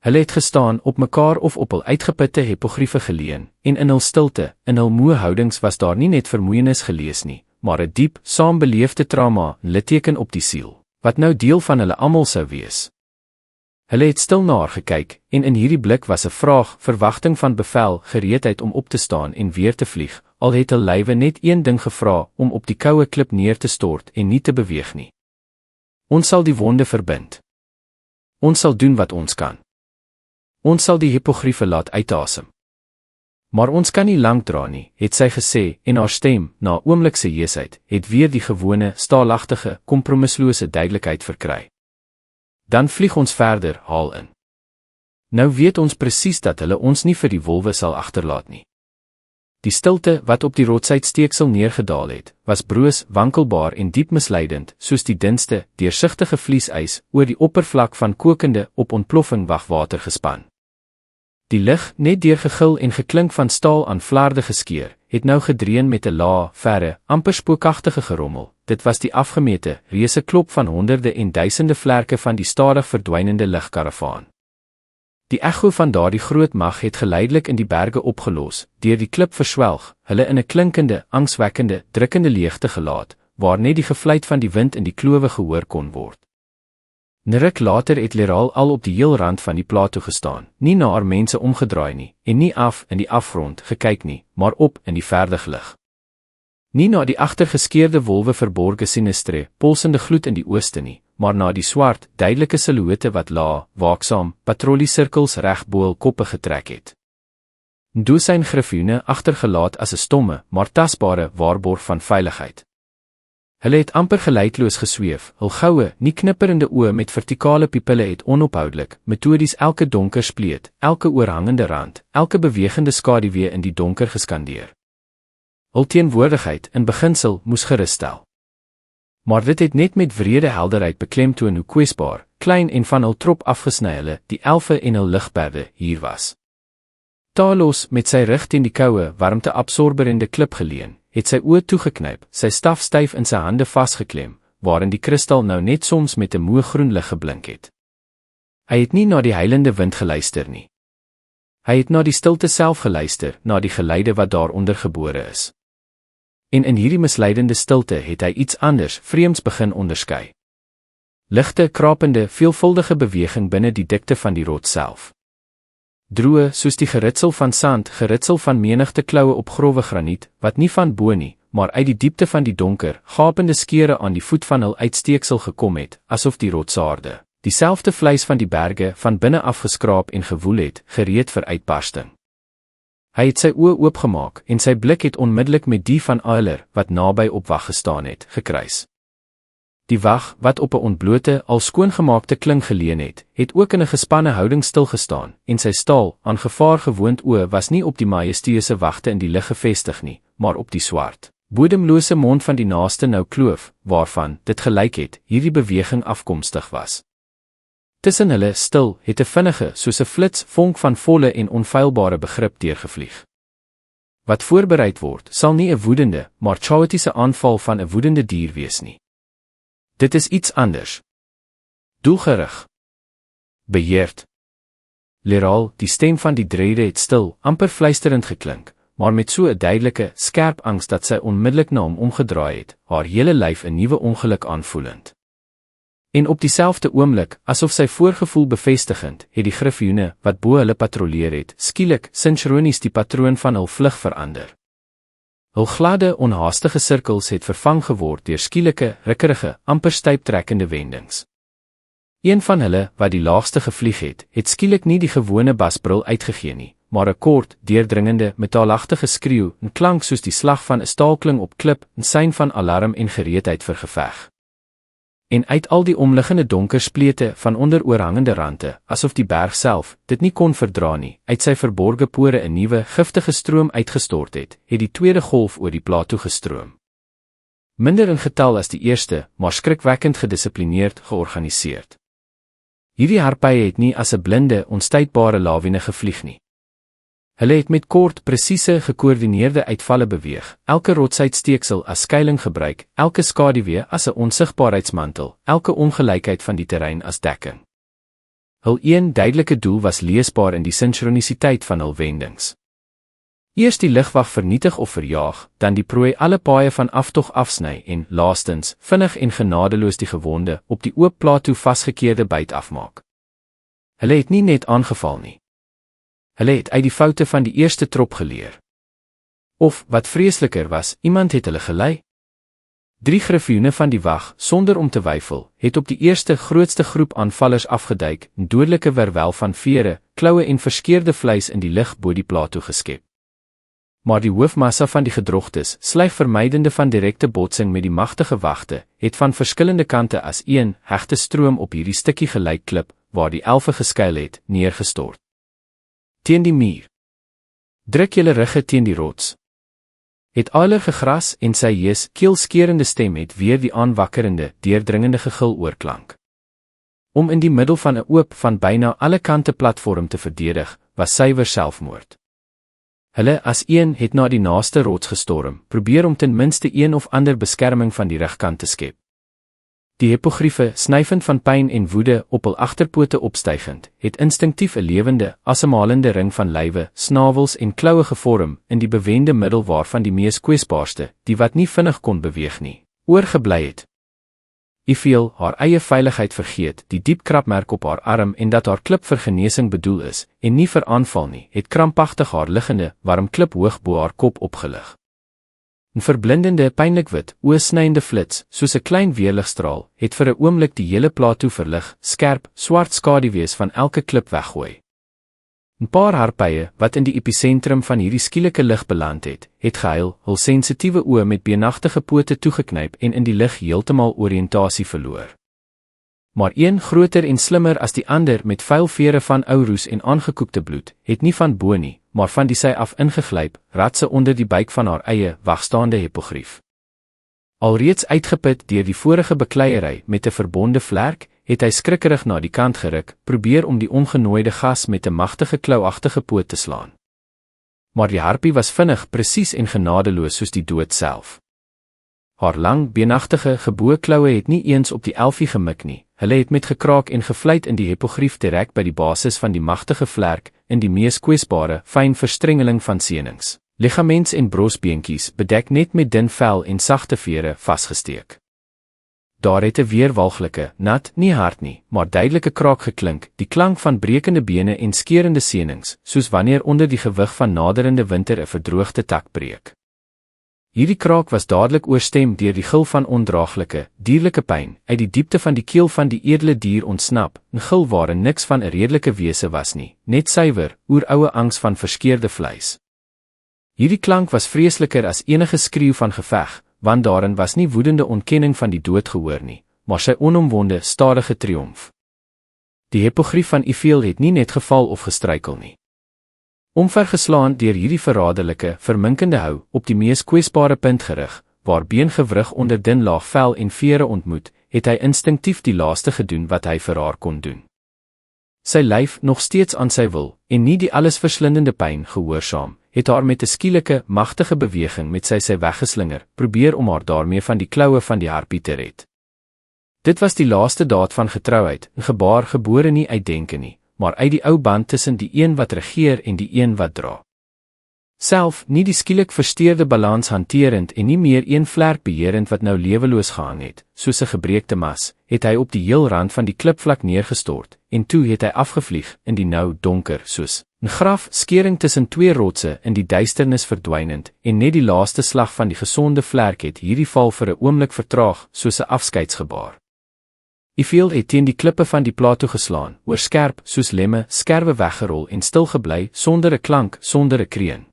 Hulle het gestaan op mekaar of op hul uitgeputte hipogriefe geleun, en in hul stilte, in hul moe houdings was daar nie net vermoeienis gelees nie, maar 'n diep, saambeleefde trauma, 'n litteken op die siel, wat nou deel van hulle almal sou wees. Hulle het stil na haar gekyk, en in hierdie blik was 'n vraag, verwagting van bevel, gereedheid om op te staan en weer te vlieg, al het hul lywe net een ding gevra, om op die koue klip neer te stort en nie te beweeg nie. Ons sal die wonde verbind. Ons sal doen wat ons kan. Ons sal die hipogriefe laat uitasem. Maar ons kan nie lank dra nie, het sy gesê, en haar stem, na 'n oomblik se heesheid, het weer die gewone, staalagtige, kompromislose duidelikheid verkry. Dan vlieg ons verder, haal in. Nou weet ons presies dat hulle ons nie vir die wolwe sal agterlaat nie. Die stilte wat op die rotsuitsteeksel neergedaal het, was broos, wankelbaar en diep misleidend, soos die dunste, deursigtige vliesys oor die oppervlak van kokende, op ontploffing wagwater gespan. Die lig, net deur gegil en geklink van staal aan vlaarde geskeur, het nou gedreun met 'n lae, verre, amper spookagtige gerommel. Dit was die afgemete, reuse klop van honderde en duisende vlerke van die stadig verdwynende ligkaravaan. Die echo van daardie groot mag het geleidelik in die berge opgelos, deur die klip verswelg, hulle in 'n klinkende, angswekkende, drukkende leegte gelaat, waar net die gefluit van die wind in die klowe gehoor kon word. 'n Ruk later het Leral al op die heel rand van die plato gestaan, nie na haar mense omgedraai nie, en nie af in die afgrond gekyk nie, maar op in die verdig lig. Nie na die agtergeskeerde wolwe verborge sinistre, polsende gloed in die ooste nie, maar na die swart, duidelike silhouette wat waaksaam, patrolliesirkels reg bo hul koppe getrek het. 'n Dosyn griffioene agtergelaat as 'n stomme, maar tasbare waarborg van veiligheid. Hulle het amper geluidloos gesweef, hul goue, nie knipperende oë met vertikale pupille het onophoudelik, metodies elke donker spleet, elke oorhangende rand, elke bewegende skaduwee in die donker geskandeer. Hul teenwoordigheid in beginsel moes geruststel. Maar dit het net met wrede helderheid beklemtoon hoe kwesbaar, klein en van hul trop afgesny hulle, die elfe en hul ligperde, hier was. Talos, met sy rug teen die koue, warmte absorberende klip geleun, het sy oë toegeknyp, sy staf styf in sy hande vasgeklem, waarin die kristal nou net soms met 'n moe groen lig geblink het. Hy het nie na die heilende wind geluister nie. Hy het na die stilte self geluister, na die geluide wat daaronder gebore is. En in hierdie misleidende stilte het hy iets anders, vreemds begin onderskei. Ligte, krapende, veelvuldige beweging binne die dikte van die rots self. Droë, soos die geritsel van sand, geritsel van menigte kloue op growwe graniet, wat nie van bo nie, maar uit die diepte van die donker, gapende skeure aan die voet van hul uitsteeksel gekom het, asof die rotsaarde, dieselfde vleis van die berge, van binne afgeskraap en gewoel het, gereed vir uitbarsting. Hy het sy oë oopgemaak, en sy blik het onmiddellik met die van Ailer, wat naby op wag gestaan het, gekruis. Die wag, wat op 'n ontblote, al skoongemaakte kling geleun het ook in 'n gespanne houding stilgestaan, en sy staal, aan gevaar gewoond oë was nie op die majesteuse wagte in die lug gefestig nie, maar op die swart, bodemlose mond van die naaste nou kloof, waarvan, dit gelyk het, hierdie beweging afkomstig was. Tussen hulle, stil, het 'n vinnige, soos 'n flits, vonk van volle en onfeilbare begrip deurgevlieg. Wat voorbereid word, sal nie 'n woedende, maar chaotiese aanval van 'n woedende dier wees nie. Dit is iets anders. Doelgerig. Beheerd. Leral, die stem van die drede het stil, amper fluisterend geklink, maar met so 'n duidelike, skerp angs dat sy onmiddellik na hom omgedraai het, haar hele lyf 'n nuwe ongeluk aanvoelend. En op dieselfde oomblik, asof sy voorgevoel bevestigend, het die griffioene, wat bo hulle patrolleer het, skielik, sinkronies die patroon van hul vlug verander. Hul gladde, onhaastige sirkels het vervang geword deur skielike, rukkerige, amper styptrekkende wendings. Een van hulle, wat die laagste gevlieg het skielik nie die gewone basbrul uitgegee nie, maar 'n kort, deurdringende, metaalagtige skreeu, 'n klank soos die slag van 'n staalkling op klip, 'n sein van alarm en gereedheid vir geveg. En uit al die omliggende donker splete van onderoorhangende rande, asof die berg self dit nie kon verdra nie, uit sy verborge pore 'n nuwe, giftige stroom uitgestort het die tweede golf oor die plato gestroom. Minder in getal as die eerste, maar skrikwekkend gedissiplineerd georganiseerd. Hierdie harpye het nie as 'n blinde, onstuitbare lawine gevlieg nie. Hulle het met kort, presiese, gekoördineerde uitvalle beweeg, elke rotsuitsteeksel as skuiling gebruik, elke skaduwee as 'n onsigbaarheidsmantel, elke ongelykheid van die terrein as dekking. Hul een duidelike doel was leesbaar in die sinkronisiteit van hul wendings. Eers die lugwag vernietig of verjaag, dan die prooi alle paaie van aftog afsny en, laastens, vinnig en genadeloos die gewonde, op die oop plato vasgekeerde byt afmaak. Hulle het nie net aangeval nie. Hulle het uit die foute van die eerste trop geleer. Of, wat vreesliker was, iemand het hulle gelei. 3 griffioene van die wag, sonder om te weifel, het op die eerste grootste groep aanvallers afgeduik, 'n dodelike werwel van vere, kloue en verskeurde vleis in die lug bo die plato geskep. Maar die hoofmassa van die gedrogtes, slyg vermydende van direkte botsing met die magtige wagte, het van verskillende kante as een hegte stroom op hierdie stukkie gelyk klip, waar die elfe geskuil het, neergestort. Teen die muur. Druk julle rugge teen die rots. Het Eiler gegras en sy hees, keelskerende stem het weer die aanwakkerende, deurdringende gegil oorklank. Om in die middel van 'n oop van byna alle kante platform te verdedig, was suiwer selfmoord. Hulle as een het na die naaste rots gestorm, probeer om ten minste een of ander beskerming van die rugkant te skep. Die hippogriefe, snyfend van pyn en woede, op hul agterpote opstygend, het instinktief 'n lewende, asemhalende ring van lywe, snavels en kloue gevorm, in die bewende middel waarvan die mees kwesbaarste, die wat nie vinnig kon beweeg nie, oorgebly het. Ifiel, haar eie veiligheid vergeet, die diep krapmerk op haar arm en dat haar klip vir genesing bedoel is, en nie vir aanval nie, het krampagtig haar liggende, warm klip hoog bo haar kop opgelig. 'n Verblindende, pynlik wit, oosnydende flits, soos 'n klein weerligstraal, het vir 'n oomblik die hele plato verlig, skerp, swart skaduwees van elke klip weggooi. 'n Paar harpye, wat in die episentrum van hierdie skielike lig beland het gehuil, hul sensitiewe oë met benagtige pote toegeknyp en in die lig heeltemal oriëntasie verloor. Maar een groter en slimmer as die ander met vuil vere van ou roes en aangekoekte bloed, het nie van bo nie, maar van die sy af ingeglyp, ratse onder die buik van haar eie, wagstaande hippogrief. Alreeds uitgeput deur die vorige bekleierery met 'n verbonde vlerk, het hy skrikkerig na die kant geruk, probeer om die ongenooide gas met 'n magtige klauagtige poot te slaan. Maar die harpie was vinnig, presies en genadeloos soos die dood self. Haar lang, benagtige, geboë kloue het nie eens op die elfie gemik nie, hulle het met gekraak en gefluit in die hippogrief direk by die basis van die magtige vlerk, in die mees kwesbare, fyn verstrengeling van senings, ligaments en brosbeentjies, bedek net met dun vel en sagte vere, vasgesteek. Daar het 'n weer walglike, nat, nie hard nie, maar duidelike kraak geklink, die klank van brekende bene en skerende senings, soos wanneer onder die gewig van naderende winter 'n verdroogde tak breek. Hierdie kraak was dadelik oorstem deur die gil van ondraaglike, dierlike pyn, uit die diepte van die keel van die edele dier ontsnap, 'n gil waarin niks van 'n redelike wese was nie, net suiwer, oeroue angs van verskeurde vleis. Hierdie klank was vreesliker as enige skreeu van geveg, want daarin was nie woedende ontkenning van die dood gehoor nie, maar sy onomwonde, stadige triomf. Die hippogrief van Ifiel het nie net geval of gestruikel nie. Omvergeslaan deur hierdie verraderlike, verminkende hou, op die mees kwesbare punt gerig, waar beengewrig onder dun laag vel en vere ontmoet, het hy instinktief die laaste gedoen wat hy vir haar kon doen. Sy lyf, nog steeds aan sy wil, en nie die allesverslindende pyn gehoorsaam, het haar met 'n skielike, magtige beweging met sy weggeslinger, probeer om haar daarmee van die kloue van die harpie te red. Dit was die laaste daad van getrouheid, 'n gebaar gebore nie uit denke nie, maar uit die ou band tussen die een wat regeer en die een wat dra. self nie die skielik versteurde balans hanterend en nie meer een vlerk beheerend wat nou leweloos gehang het, soos 'n gebreekte mas, het hy op die heel rand van die klipvlak neergestort, en toe het hy afgevlieg, in die nou donker soos 'n graf, skering tussen twee rotse in die duisternis verdwynend, en net die laaste slag van die gesonde vlerk het hierdie val vir 'n oomblik vertraag, soos 'n afskeidsgebaar. Ifiel het teen die klippe van die plato geslaan, oor skerp, soos lemme, skerwe weggerol en stil gebly, sonder 'n klank, sonder 'n kreun.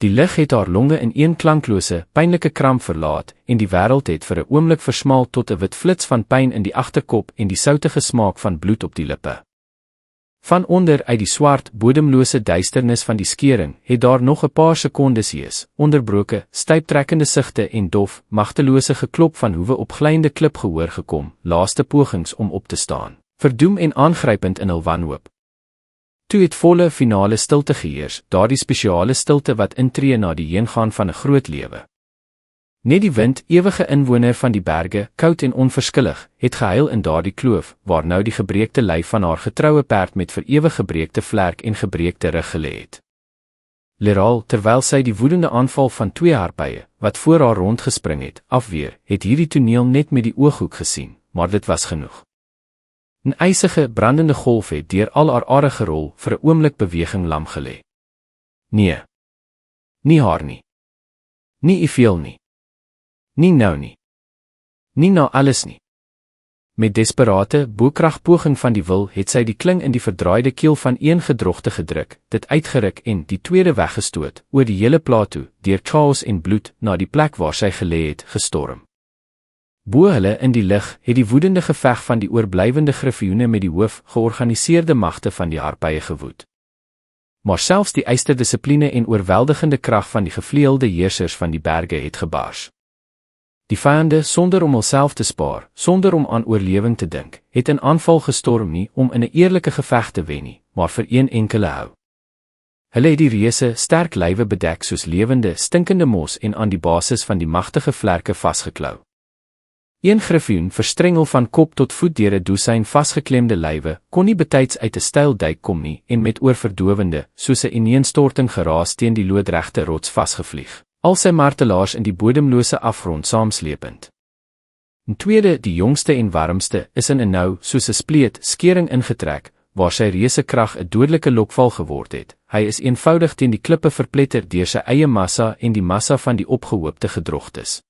Die lig het haar longe in een klanklose, pynlike kramp verlaat, en die wêreld het vir 'n oomblik versmal tot 'n wit flits van pyn in die agterkop en die soutige smaak van bloed op die lippe. Van onder uit die swart, bodemlose duisternis van die skering, het daar nog 'n paar sekondes hees, onderbroke, styptrekkende sigte en dof, magtelose geklop van hoewe op glydende klip gehoor gekom, laaste pogings om op te staan, verdoem en aangrypend in hul wanhoop. Toe het volle finale stilte geheers, daardie spesiale stilte wat intree na die heengaan van 'n groot lewe. Net die wind, ewige inwoner van die berge, koud en onverskillig, het gehuil in daardie kloof, waar nou die gebreekte lyf van haar getroue perd met vir ewig gebreekte vlerk en gebreekte rug gelê het. Leral, terwyl sy die woedende aanval van twee harpye, wat voor haar rondgespring het, afweer, het hierdie toneel net met die ooghoek gesien, maar dit was genoeg. 'n ysige, brandende golf het deur al haar are gerol, vir 'n oomblik beweging lam gelê. Nee. Nie haar nie. Nie Ifiel nie. Nie nou nie. Nie na alles nie. Met desperate, boekragpoging van die wil, het sy die kling in die verdraaide keel van een gedrogte gedruk, dit uitgeruk en die tweede weggestoot, oor die hele plato, deur chaos en bloed, na die plek waar sy gelê het, gestorm. Bo hulle in die lig, het die woedende geveg van die oorblywende griffioene met die hoof, georganiseerde magte van die harpye gewoed. Maar selfs die eisterdissipline en oorweldigende krag van die gevleelde heersers van die berge het gebars. Die vyande, sonder om hulself te spaar, sonder om aan oorlewing te dink, het in aanval gestorm nie om in 'n eerlike geveg te wen nie, maar vir een enkele hou. Hulle het die reuse, sterk lywe bedek soos lewende, stinkende mos en aan die basis van die magtige vlerke vasgeklou. Een griffioen, verstrengel van kop tot voet deur 'n dosyn vasgeklemde lywe, kon nie betyds uit 'n styl duik kom nie en met oorverdowende, soos 'n ineenstorting geraas teen die loodregte rots vasgevlieg. Al sy martelaars in die bodemlose afgrond saamslepend. En tweede, die jongste en warmste, is in 'n nou, soos 'n spleet, skering ingetrek, waar sy reuse krag 'n dodelike lokval geword het. Hy is eenvoudig teen die klippe verpletter deur sy eie massa en die massa van die opgehoopte gedrogtes.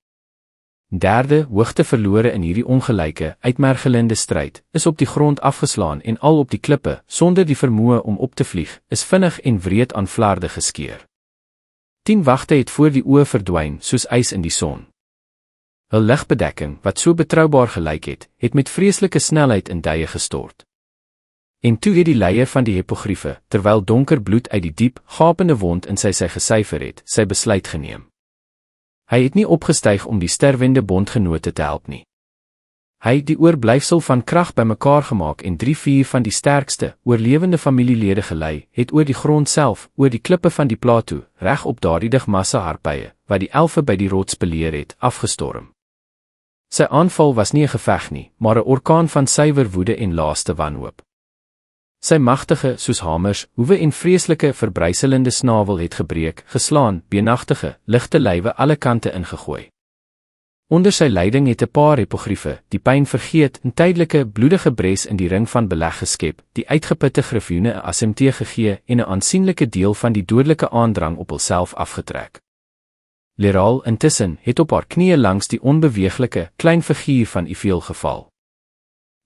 Derde, hoogte verlore in hierdie ongelyke, uitmergelende stryd, is op die grond afgeslaan en al op die klippe, sonder die vermoë om op te vlieg, is vinnig en wreed aan flarde geskeur. 10 wagte het voor die oë verdwyn, soos ys in die son. Hul ligbedekking, wat so betroubaar gelyk het met vreeslike snelheid in duie gestort. En toe het die leier van die hippogriefe, terwyl donker bloed uit die diep, gapende wond in sy gesyfer het, sy besluit geneem. Hy het nie opgestyg om die sterwende bondgenote te help nie. Hy het die oorblyfsel van krag bymekaar gemaak en 3/4 van die sterkste, oorlewende familielede gelei, het oor die grond self, oor die klippe van die plato, reg op daardie digmassa harpye, wat die elfe by die rots beleer het, afgestorm. Sy aanval was nie 'n geveg nie, maar 'n orkaan van suiwer woede en laaste wanhoop. Sy magtige, soos hamers, hoewe en vreeslike, verbryselende snavel het gebreek, geslaan, beenagtige, ligte lywe alle kante ingegooi. Onder sy leiding het 'n paar hippogriefe, die pyn vergeet, 'n tydelike, bloedige bres in die ring van beleg geskep, die uitgeputte griffioene 'n asemteug gegee en 'n aansienlike deel van die dodelike aandrang op hulself afgetrek. Leral, intussen, het op haar knieë langs die onbeweeglike, klein figuur van Ifiel geval.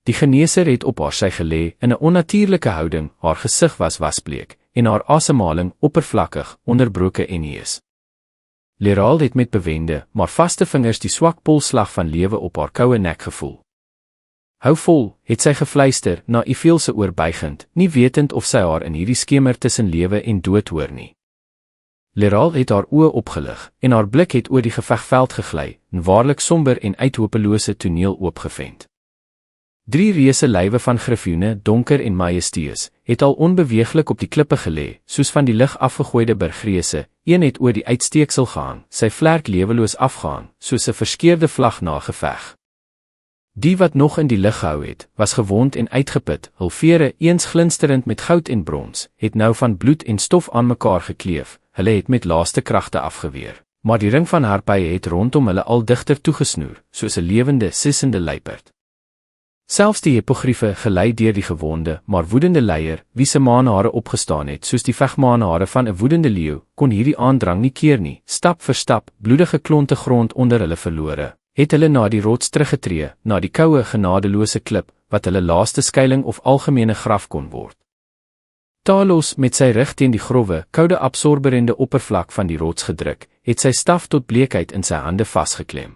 Die geneeser het op haar sy gelê, in 'n onnatuurlike houding, haar gesig was wasbleek, en haar asemhaling oppervlakkig, onderbroke en hees. Leral het met bewende, maar vaste vingers die swak polsslag van lewe op haar koue nek gevoel. Hou vol, het sy gefluister, na Ifiel se oor buigend, nie wetend of sy haar in hierdie skemer tussen lewe en dood hoor nie. Leral het haar oë opgelig, en haar blik het oor die gevegveld gegly, 'n waarlik somber en uithopelose toneel oopgevent. 3 reuse lywe van griffioene, donker en majesteus, het al onbeweeglik op die klippe gelê, soos van die lig afgegooide bergreuse. Een het oor die uitsteeksel gehang, sy vlerk leweloos afgehang, soos 'n verskeurde vlag na geveg. Die wat nog in die lug gehou het, was gewond en uitgeput, hul vere, eens glinsterend met goud en brons, het nou van bloed en stof aan mekaar gekleef, hulle het met laaste kragte afgeweer, maar die ring van harpye het rondom hulle al digter toegesnoer, soos 'n lewende, sissende luiperd. Selfs die hippogriefe, gelei deur die gewonde, maar woedende leier, wie se manhare opgestaan het soos die vegmanhare van 'n woedende leeu, kon hierdie aandrang nie keer nie, stap vir stap, bloedige klonte grond onder hulle verlore, het hulle na die rots teruggetree, na die koue, genadelose klip, wat hulle laaste skuiling of algemene graf kon word. Talos, met sy rug teen die growwe, koude absorberende oppervlak van die rots gedruk, het sy staf tot bleekheid in sy hande vasgeklem.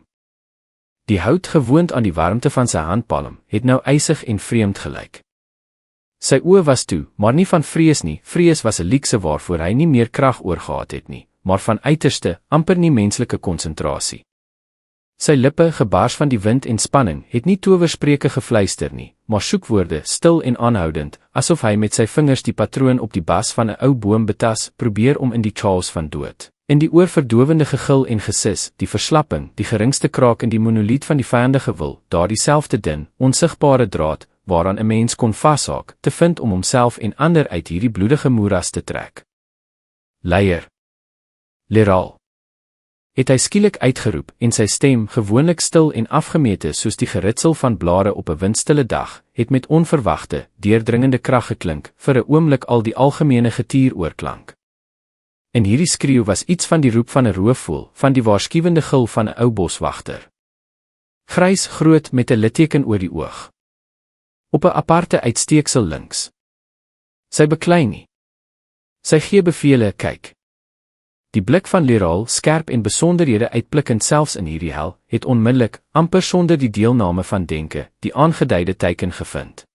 Die hout, gewoond aan die warmte van sy handpalm, het nou ysig en vreemd gelyk. Sy oë was toe, maar nie van vrees nie, vrees was 'n liekse waarvoor hy nie meer krag oorgehad het nie, maar van uiterste, amper nie menslike konsentrasie. Sy lippe, gebars van die wind en spanning, het nie towerspreuke gefluister nie, maar soekwoorde, stil en aanhoudend, asof hy met sy vingers die patroon op die bas van 'n ou boom betas, probeer om in die chaos van dood. In die oorverdowende gegil en gesis, die verslapping, die geringste kraak in die monoliet van die vyandige wil, daar dieselfde dun, onsigbare draad, waaraan 'n mens kon vashaak, te vind om homself en ander uit hierdie bloedige moeras te trek. Leier! Leraal! Het hy skielik uitgeroep, en sy stem, gewoonlik stil en afgemete soos die geritsel van blare op 'n windstille dag, het met onverwagte, deurdringende krag geklink, vir 'n oomblik al die algemene getier oorklank. In hierdie skreeu was iets van die roep van 'n roofvoël, van die waarskuwende gil van 'n ou boswagter. Grys, groot, met 'n litteken oor die oog. Op 'n aparte uitsteeksel links. Sy beklei nie. Sy gee bevele, kyk. Die blik van Leraal, skerp en besonderhede uitblikkend selfs in hierdie hel, het onmiddellik, amper sonder die deelname van denke, die aangeduide teiken gevind.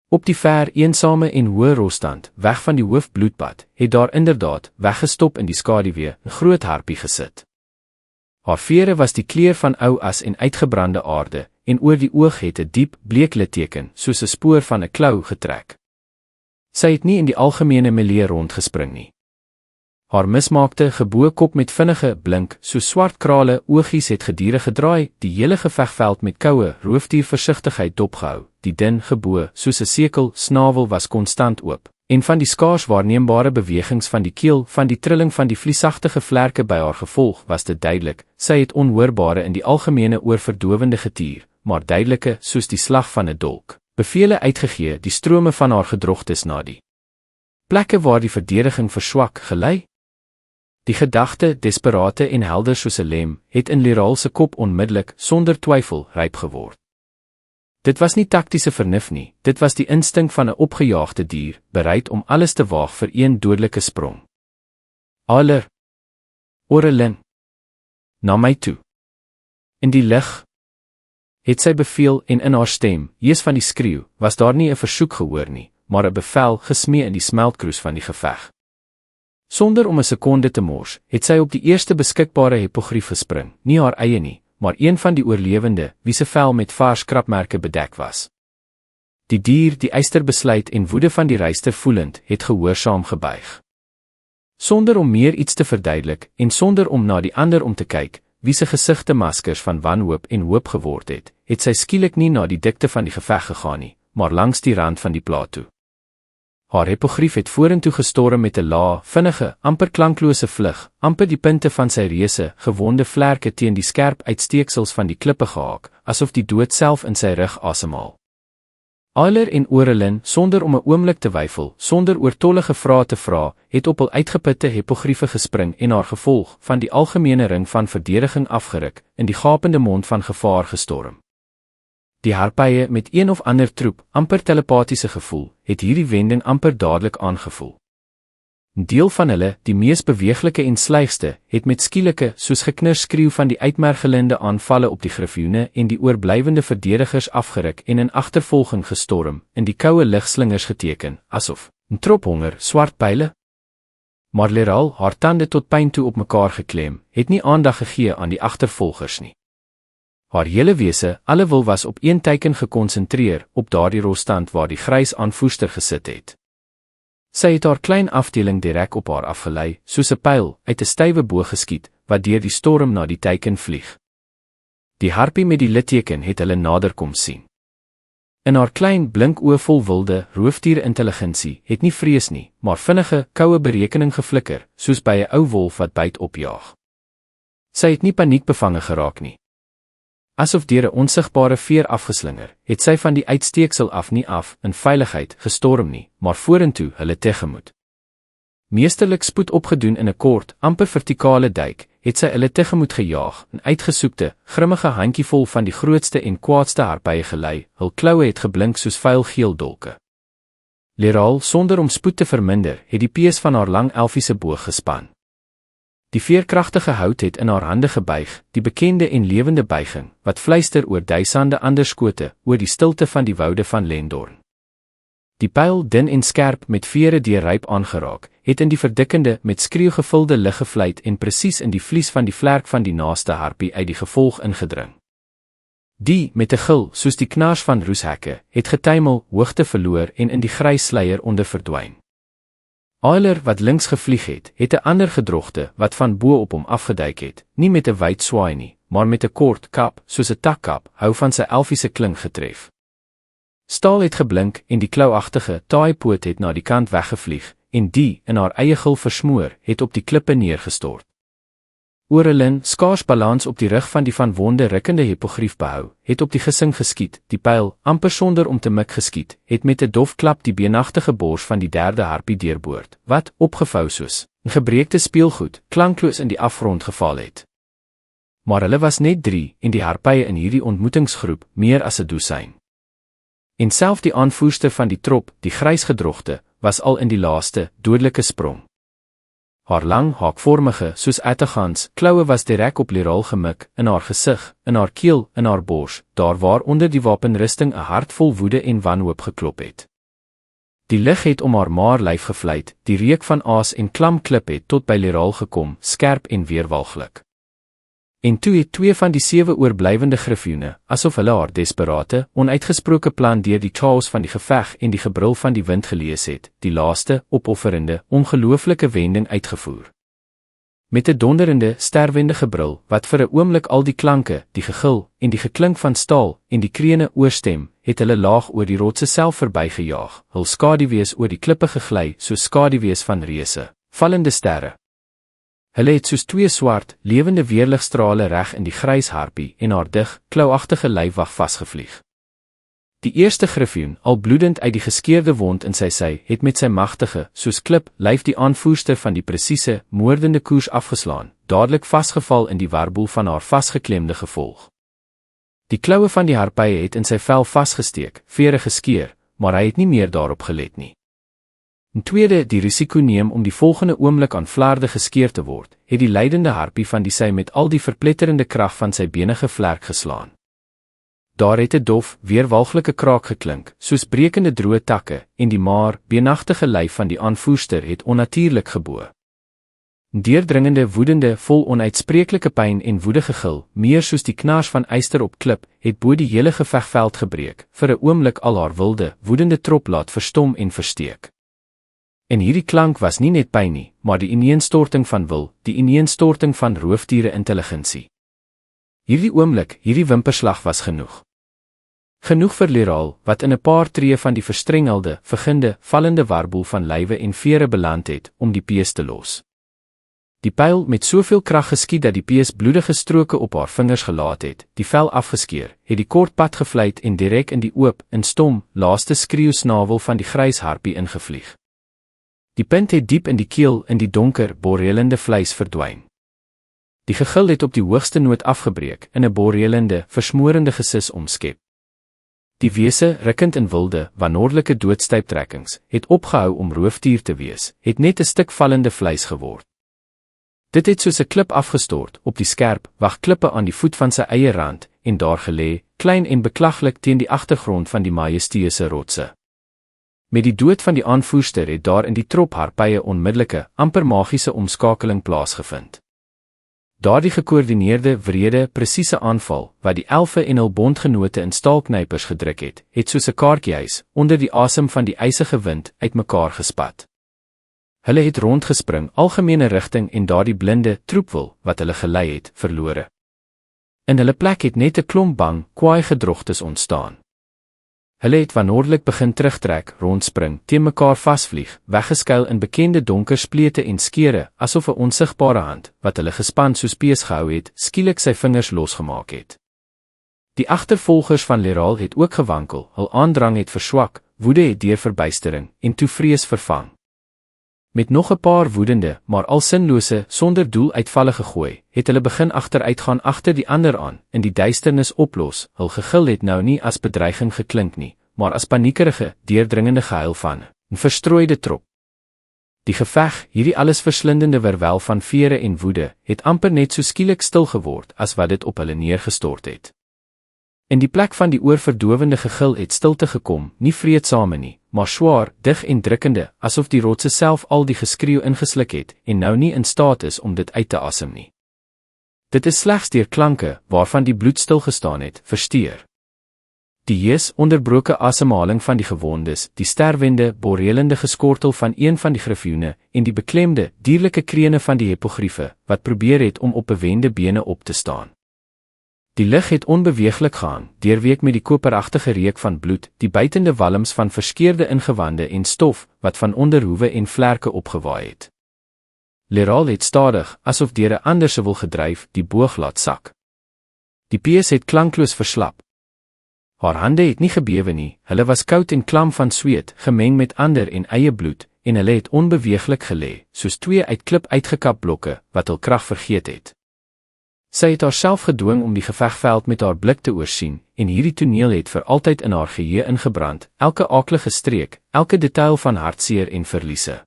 Op die ver, eensame en hoë rosstand, weg van die hoofbloedpad, het daar inderdaad, weggestop in die skaduwee, 'n groot harpie gesit. Haar vere was die kleur van ou as en uitgebrande aarde, en oor die oog het 'n diep, bleek litteken, soos 'n spoor van 'n klou getrek. Sy het nie in die algemene melee rondgespring nie. Haar mismaakte, geboë kop met vinnige, blink, so swart krale, oogies het gedurig gedraai, die hele gevegveld met koue, roofdier versigtigheid dopgehou, die dun, geboë, soos 'n sekel, snavel was konstant oop, en van die skaars waarneembare bewegings van die keel, van die trilling van die vliesagtige vlerke by haar gevolg, was dit duidelik, sy het onhoorbare in die algemene oorverdowende getier, maar duidelike, soos die slag van 'n dolk, bevele uitgegee, die strome van haar gedrogtes na die plekke waar die verdediging verswak, gelei. Die gedagte, desperate en helder soos 'n lem, het in Leraal se kop onmiddellik, sonder twyfel, ryp geword. Dit was nie taktiese vernuf nie, dit was die instink van 'n opgejaagde dier, bereid om alles te waag vir een dodelike sprong. Aller! Orelin! Na my toe! In die lig! Het sy beveel en in haar stem, eers van die skreeu, was daar nie 'n versoek gehoor nie, maar 'n bevel gesmee in die smeltkroes van die geveg. Sonder om 'n sekonde te mors, het sy op die eerste beskikbare hippogrief gespring, nie haar eie nie, maar een van die oorlewende, wie se vel met vars krapmerke bedek was. Die dier, die eysterbesluit en woede van die ryster voelend, het gehoorsaam gebuig. Sonder om meer iets te verduidelik, en sonder om na die ander om te kyk, wie se gesigte maskers van wanhoop en hoop geword het, het sy skielik nie na die dikte van die geveg gegaan nie, maar langs die rand van die plaat toe. Haar hippogrief het vorentoe gestorm met 'n lae, vinnige, amper klanklose vlug, amper die punte van sy reuse, gewonde vlerke teen die skerp uitsteeksels van die klippe gehaak, asof die dood self in sy rug asemhaal. Aller en Orelin, sonder om 'n oomblik te weifel, sonder oortollige vrae te vra, het op hul uitgeputte hippogriefe gespring en haar gevolg, van die algemene ring van verdediging afgeruk, in die gapende mond van gevaar gestorm. Die harpye met een of ander troep, amper telepatiese gevoel, het hierdie wending amper dadelik aangevoel. 'n Deel van hulle, die mees beweeglike en slyigste, het met skielike, soos geknars skreeu van die uitmergelende aanvalle op die griffioene en die oorblywende verdedigers afgeruk en in agtervolging gestorm, in die koue ligslingers geteken, asof 'n trop honger, swart pyle. Maar Leraal, haar tande tot pyn toe op mekaar geklem, het nie aandag gegee aan die agtervolgers nie. Haar hele wese, alle wil was op een teiken gekonsentreer, op daardie rosstand waar die grys aanvoerster gesit het. Sy het haar klein afdeling direk op haar afgelei, soos 'n pyl, uit 'n stywe boog geskiet, wat deur die storm na die teiken vlieg. Die harpie met die litteken het hulle nader kom sien. In haar klein, blink oë vol wilde, roofdier-intelligensie het nie vrees nie, maar vinnige, koue berekening geflikker, soos by 'n ou wolf wat byt opjaag. Sy het nie paniekbevange geraak nie. Asof deur 'n onsigbare veer afgeslinger, het sy van die uitsteeksel af nie af, in veiligheid, gestorm nie, maar vorentoe hulle tegemoet. Meesterlik spoed opgedoen in 'n kort, amper vertikale duik, het sy hulle tegemoet gejaag, 'n uitgesoekte, grimmige handjievol van die grootste en kwaadste harpye gelei, hul kloue het geblink soos vuil geel dolke. Leraal, sonder om spoed te verminder, het die pees van haar lang elfiese boog gespan. Die veerkragtige hout het in haar hande gebuig, die bekende en lewende buiging, wat fluister oor duisende ander skote, oor die stilte van die woude van Lendorn. Die pyl, dun en skerp met vere deur ryp aangeraak, het in die verdikkende, met skreeu gevulde lug gevlieg en presies in die vlies van die vlerk van die naaste harpie uit die gevolg ingedring. Die, met 'n gil, soos die knars van roeshekke, het getuimel, hoogte verloor en in die grys sluier onder verdwyn. Eiler, wat links gevlieg het, 'n ander gedrogte, wat van bo op hom afgeduik het, nie met 'n wyd swaai nie, maar met 'n kort kap, soos 'n takkap, hou van sy elfiese klink getref. Staal het geblink en die klauagtige taaipoot het na die kant weggevlieg, en die, in haar eie gil versmoor, het op die klippe neergestort. Orelin, skaars balans op die rug van die van wonde rukkende hippogrief behou, het op die gesing geskiet, die pyl, amper sonder om te mik geskiet, het met 'n dof klap die beenagtige bors van die derde harpie deurboord, wat, opgevou soos 'n gebreekte speelgoed, klankloos in die afgrond geval het. Maar hulle was net 3, en die harpye in hierdie ontmoetingsgroep, meer as 'n dosyn. En self die aanvoerster van die trop, die grysgedrogte, was al in die laaste, dodelike sprong. Haar lang, haakvormige, soos ettegans, kloue was direk op Leraal gemik, in haar gesig, in haar keel, in haar bors, daar waar onder die wapenrusting 'n hart vol woede en wanhoop geklop het. Die lig het om haar maar lyf gevlieg, die reuk van aas en klam klip het tot by Leraal gekom, skerp en weerwalglik. En toe het 2 van die 7 oorblywende griffioene, asof hulle haar desperate, onuitgesproke plan deur die chaos van die geveg en die gebrul van die wind gelees het, die laaste, opofferende, ongelooflike wending uitgevoer. Met 'n donderende, sterwende gebrul, wat vir 'n oomblik al die klanke, die gegil, en die geklink van staal, en die krene oorstem, het hulle laag oor die rotse self verbygejaag, hul skaduwees oor die klippe gegly, soos skaduwees van reuse, vallende sterre. Hulle het soos 2 swart, lewende weerligstrale reg in die grys harpie en haar dig, klauagtige lyfwag vasgevlieg. Die eerste griffioen, al bloedend uit die geskeurde wond in sy sy, het met sy magtige, soos klip, lyf die aanvoerster van die presiese, moordende koers afgeslaan, dadelik vasgeval in die warboel van haar vasgeklemde gevolg. Die kloue van die harpye het in sy vel vasgesteek, vere geskeur, maar hy het nie meer daarop gelet nie. En tweede, die risiko neem om die volgende oomblik aan vlaarde geskeer te word, het die lydende harpie van die sy met al die verpletterende krag van sy benige vlerk geslaan. Daar het 'n dof, weerwalglike kraak geklink, soos brekende droë takke, en die maar, beenagtige lyf van die aanvoerster het onnatuurlik geboe. Deurdringende, woedende, vol onuitspreeklike pyn en woede gegil, meer soos die knars van yster op klip, het bo die hele gevegveld gebreek, vir 'n oomblik al haar wilde, woedende trop laat verstom en versteek. En hierdie klank was nie net pyn nie, maar die ineenstorting van wil, die ineenstorting van roofdiere-intelligensie. Hierdie oomblik, hierdie wimperslag was genoeg. Genoeg vir Leraal, wat in 'n paar tree van die verstrengelde, verginde, vallende warboel van lywe en vere beland het, om die pees te los. Die pyl met soveel krag geskiet dat die pees bloedige stroke op haar vingers gelaat het, die vel afgeskeer, het die kort pad gevlieg en direk in die oop, in stom, laaste skreeusnavel van die grys harpie ingevlieg. Die punt het diep in die keel, in die donker, borrelende vleis verdwyn. Die gegil het op die hoogste noot afgebreek, in 'n borrelende, versmorende gesis omskep. Die wese, rukkend in wilde, wanorde doodstyptrekkings, het opgehou om roofdier te wees, het net 'n stuk vallende vleis geword. Dit het soos 'n klip afgestort, op die skerp, wagklippe aan die voet van sy eie rand, en daar gelê, klein en beklaglik teen die agtergrond van die majesteuse rotse. Met die dood van die aanvoerster het daar in die trop harpye onmiddellike, amper magiese omskakeling plaasgevind. Daardie gekoördineerde, wrede, presiese aanval, wat die elfe en hul bondgenote in staalknypers gedruk het, het soos 'n kaartjiehuis, onder die asem van die ysige wind, uitmekaar gespat. Hulle het rondgespring, algemene rigting en daardie blinde, troepwil, wat hulle gelei het, verlore. In hulle plek het net 'n klomp bang, kwaai gedrogtes ontstaan. Hulle het wanneerlik begin terugtrek, rondspring, teen mekaar vasvlieg, weggeskuil in bekende donker splete en skere, asof 'n onsigbare hand, wat hulle gespan soos pees gehou het, skielik sy vingers losgemaak het. Die agtervolgers van Leral het ook gewankel, hul aandrang het verswak, woede het deur verbuistering, en toe vrees vervang. Met nog 'n paar woedende, maar al sinlose, sonder doel uitvalle gegooi, het hulle begin agteruitgaan agter die ander aan, in die duisternis oplos, hul gegil het nou nie as bedreiging geklink nie, maar as paniekerige, deurdringende gehuil van 'n verstrooide trop. Die geveg, hierdie alles verslindende werwel van vere en woede, het amper net so skielik stil geword, as wat dit op hulle neergestort het. In die plek van die oorverdowende gegil het stilte gekom, nie vreedsame nie, maar swaar, dig en drukkende, asof die rotse self al die geskreeu ingesluk het, en nou nie in staat is om dit uit te asem nie. Dit is slegs deur klanke, waarvan die bloed stilgestaan het, versteur. Die hees, onderbroke asemhaling van die gewondes, die sterwende, borrelende geskortel van een van die griffioene, en die beklemde, dierlike krene van die hippogriefe, wat probeer het om op bewende bene op te staan. Die lig het onbeweeglik gehang, deurweek met die koperagtige reuk van bloed, die buitende walms van verskeurde ingewande en stof, wat van onderhoewe en vlerke opgewaai het. Leral het stadig, asof deur 'n ander se wil gedryf, die boog laat sak. Die pees het klankloos verslap. Haar hande het nie gebewe nie, hulle was koud en klam van sweet, gemeng met ander en eie bloed, en hulle het onbeweeglik gelê, soos twee uit klip uitgekap blokke, wat hul krag vergeet het. Sy het haarself gedwing om die gevegveld met haar blik te oorsien, en hierdie toneel het vir altyd in haar geheue ingebrand, elke aaklige streek, elke detail van hartseer en verliese.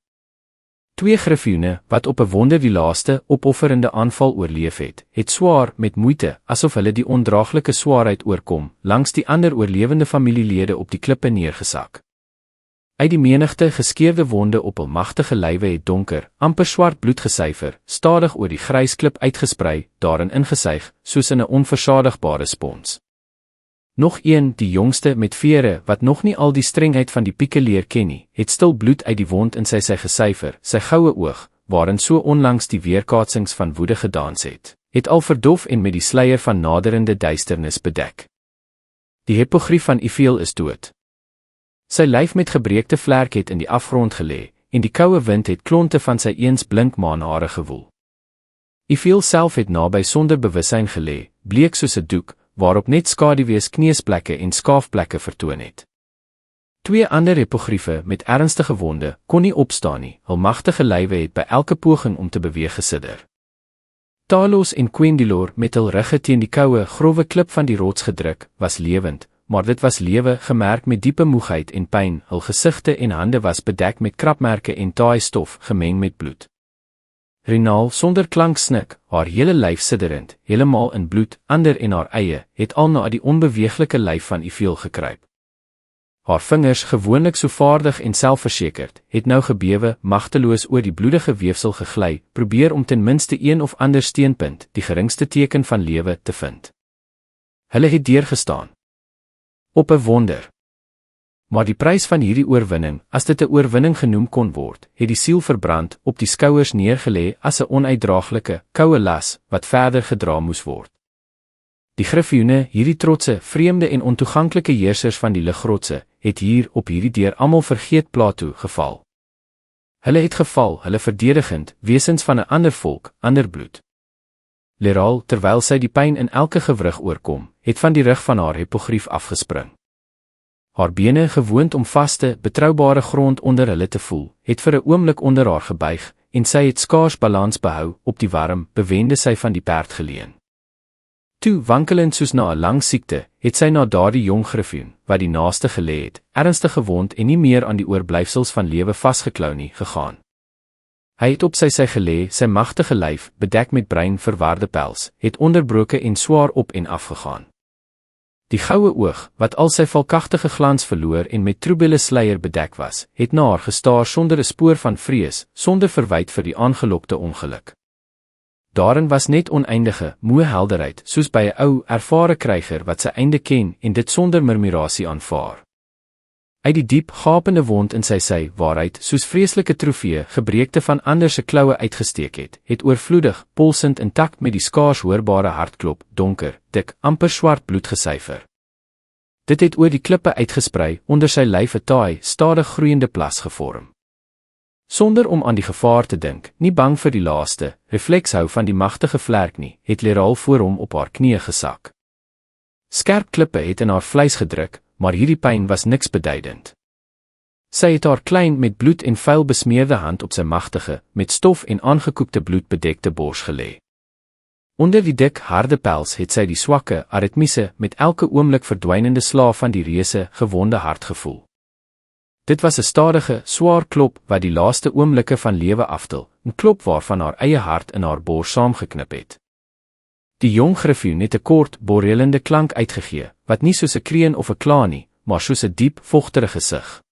Twee griffioene, wat op 'n wonder die laaste, opofferende aanval oorleef het swaar, met moeite, asof hulle die ondraaglike swaarheid oorkom, langs die ander oorlewende familielede op die klippe neergesak. Uit die menigte geskeurde wonde op hul magtige lywe het donker, amper swart bloed gesyfer, stadig oor die grys klip uitgesprei, daarin ingesuig, soos in 'n onversadigbare spons. Nog een, die jongste met vere, wat nog nie al die strengheid van die pieke leer ken nie, het stil bloed uit die wond in sy gesyfer, sy goue oog, waarin so onlangs die weerkaatsings van woede gedans het al verdof en met die sluier van naderende duisternis bedek. Die hippogrief van Ifiel is dood. Sy lyf met gebreekte vlerk het in die afgrond gelê, en die koue wind het klonte van sy eens blink maanhare gewoel. Ifiel self het naby sonder bewussyn gelê, bleek soos 'n doek, waarop net skaduwees kneesplekke en skaafplekke vertoon het. Twee ander hippogriefe met ernstige wonde kon nie opstaan nie, hul magtige lywe het by elke poging om te beweeg gesidder. Talos en Quendilor met hul rugge teen die koue, growwe klip van die rots gedruk, was lewend, maar dit was lewe gemerk met diepe moegheid en pyn, hul gesigte en hande was bedek met krapmerke en taai stof, gemeng met bloed. Rinal sonder klank snik, haar hele lyf sidderend, helemaal in bloed, ander en haar eie, het al na die onbeweeglike lyf van Ifiel gekruip. Haar vingers, gewoonlik so vaardig en selfversekerd, het nou gebewe, magteloos oor die bloedige weefsel gegly, probeer om ten minste een of ander steunpunt, die geringste teken van lewe, te vind. Hulle het deurgestaan. Op 'n wonder. Maar die prys van hierdie oorwinning, as dit 'n oorwinning genoem kon word, het die siel verbrand, op die skouers neergelê as 'n onuitdraaglike, koue las, wat verder gedra moes word. Die griffioene, hierdie trotse, vreemde en ontoeganklike heersers van die ligrotse, het hier, op hierdie deur almal vergeet plato, geval. Hulle het geval, hulle verdedigend, wesens van 'n ander volk, ander bloed. Leral, terwyl sy die pyn in elke gewrig oorkom, het van die rug van haar hippogrief afgespring. Haar bene, gewoond om vaste, betroubare grond onder hulle te voel, het vir 'n oomblik onder haar gebuig, en sy het skaars balans behou, op die warm, bewende sy van die perd geleun. Toe, wankelend soos na 'n lang siekte, het sy na daardie jong griffioen, wat die naaste gelê het, ernstig gewond en nie meer aan die oorblyfsels van lewe vasgeklou nie, gegaan. Hy het op sy gelê, sy magtige lyf, bedek met bruin verwarde pels, het onderbroke en swaar op en af gegaan. Die goue oog, wat al sy valkagtige glans verloor en met troebele sluier bedek was, het na haar gestaar sonder 'n spoor van vrees, sonder verwyte vir die aangelokte ongeluk. Daarin was net oneindige, moe helderheid, soos by 'n ou, ervare kryger wat sy einde ken en dit sonder murmurasie aanvaar. Uit die diep, gapende wond in sy sy, waaruit, soos vreeslike trofee, gebreekte van ander se kloue uitgesteek het oorvloedig, polsend in takt met die skaars hoorbare hartklop, donker, dik, amper swart bloed gesyfer. Dit het oor die klippe uitgesprei, onder sy lyf 'n taai, stadig groeiende plas gevorm. Sonder om aan die gevaar te dink, nie bang vir die laaste, reflekshou van die magtige vlerk nie, het Leral voor hom op haar knieë gesak. Skerp klippe het in haar vleis gedruk, maar hierdie pyn was niks beduidend. Sy het haar klein met bloed en vuil besmeerde hand op sy magtige, met stof en aangekoekte bloed bedekte bors gelê. Onder die dik, harde pels het sy die swakke, aritmiese, met elke oomblik verdwynende slaaf van die reuse, gewonde hart gevoel. Dit was 'n stadige, swaar klop wat die laaste oomblikke van lewe aftel, 'n klop waarvan haar eie hart in haar bors saamgeknip het. Die jong griffioen het 'n kort, borrelende klank uitgegee, wat nie soos 'n kreun of 'n kla nie, maar soos 'n diep, vogterige sug.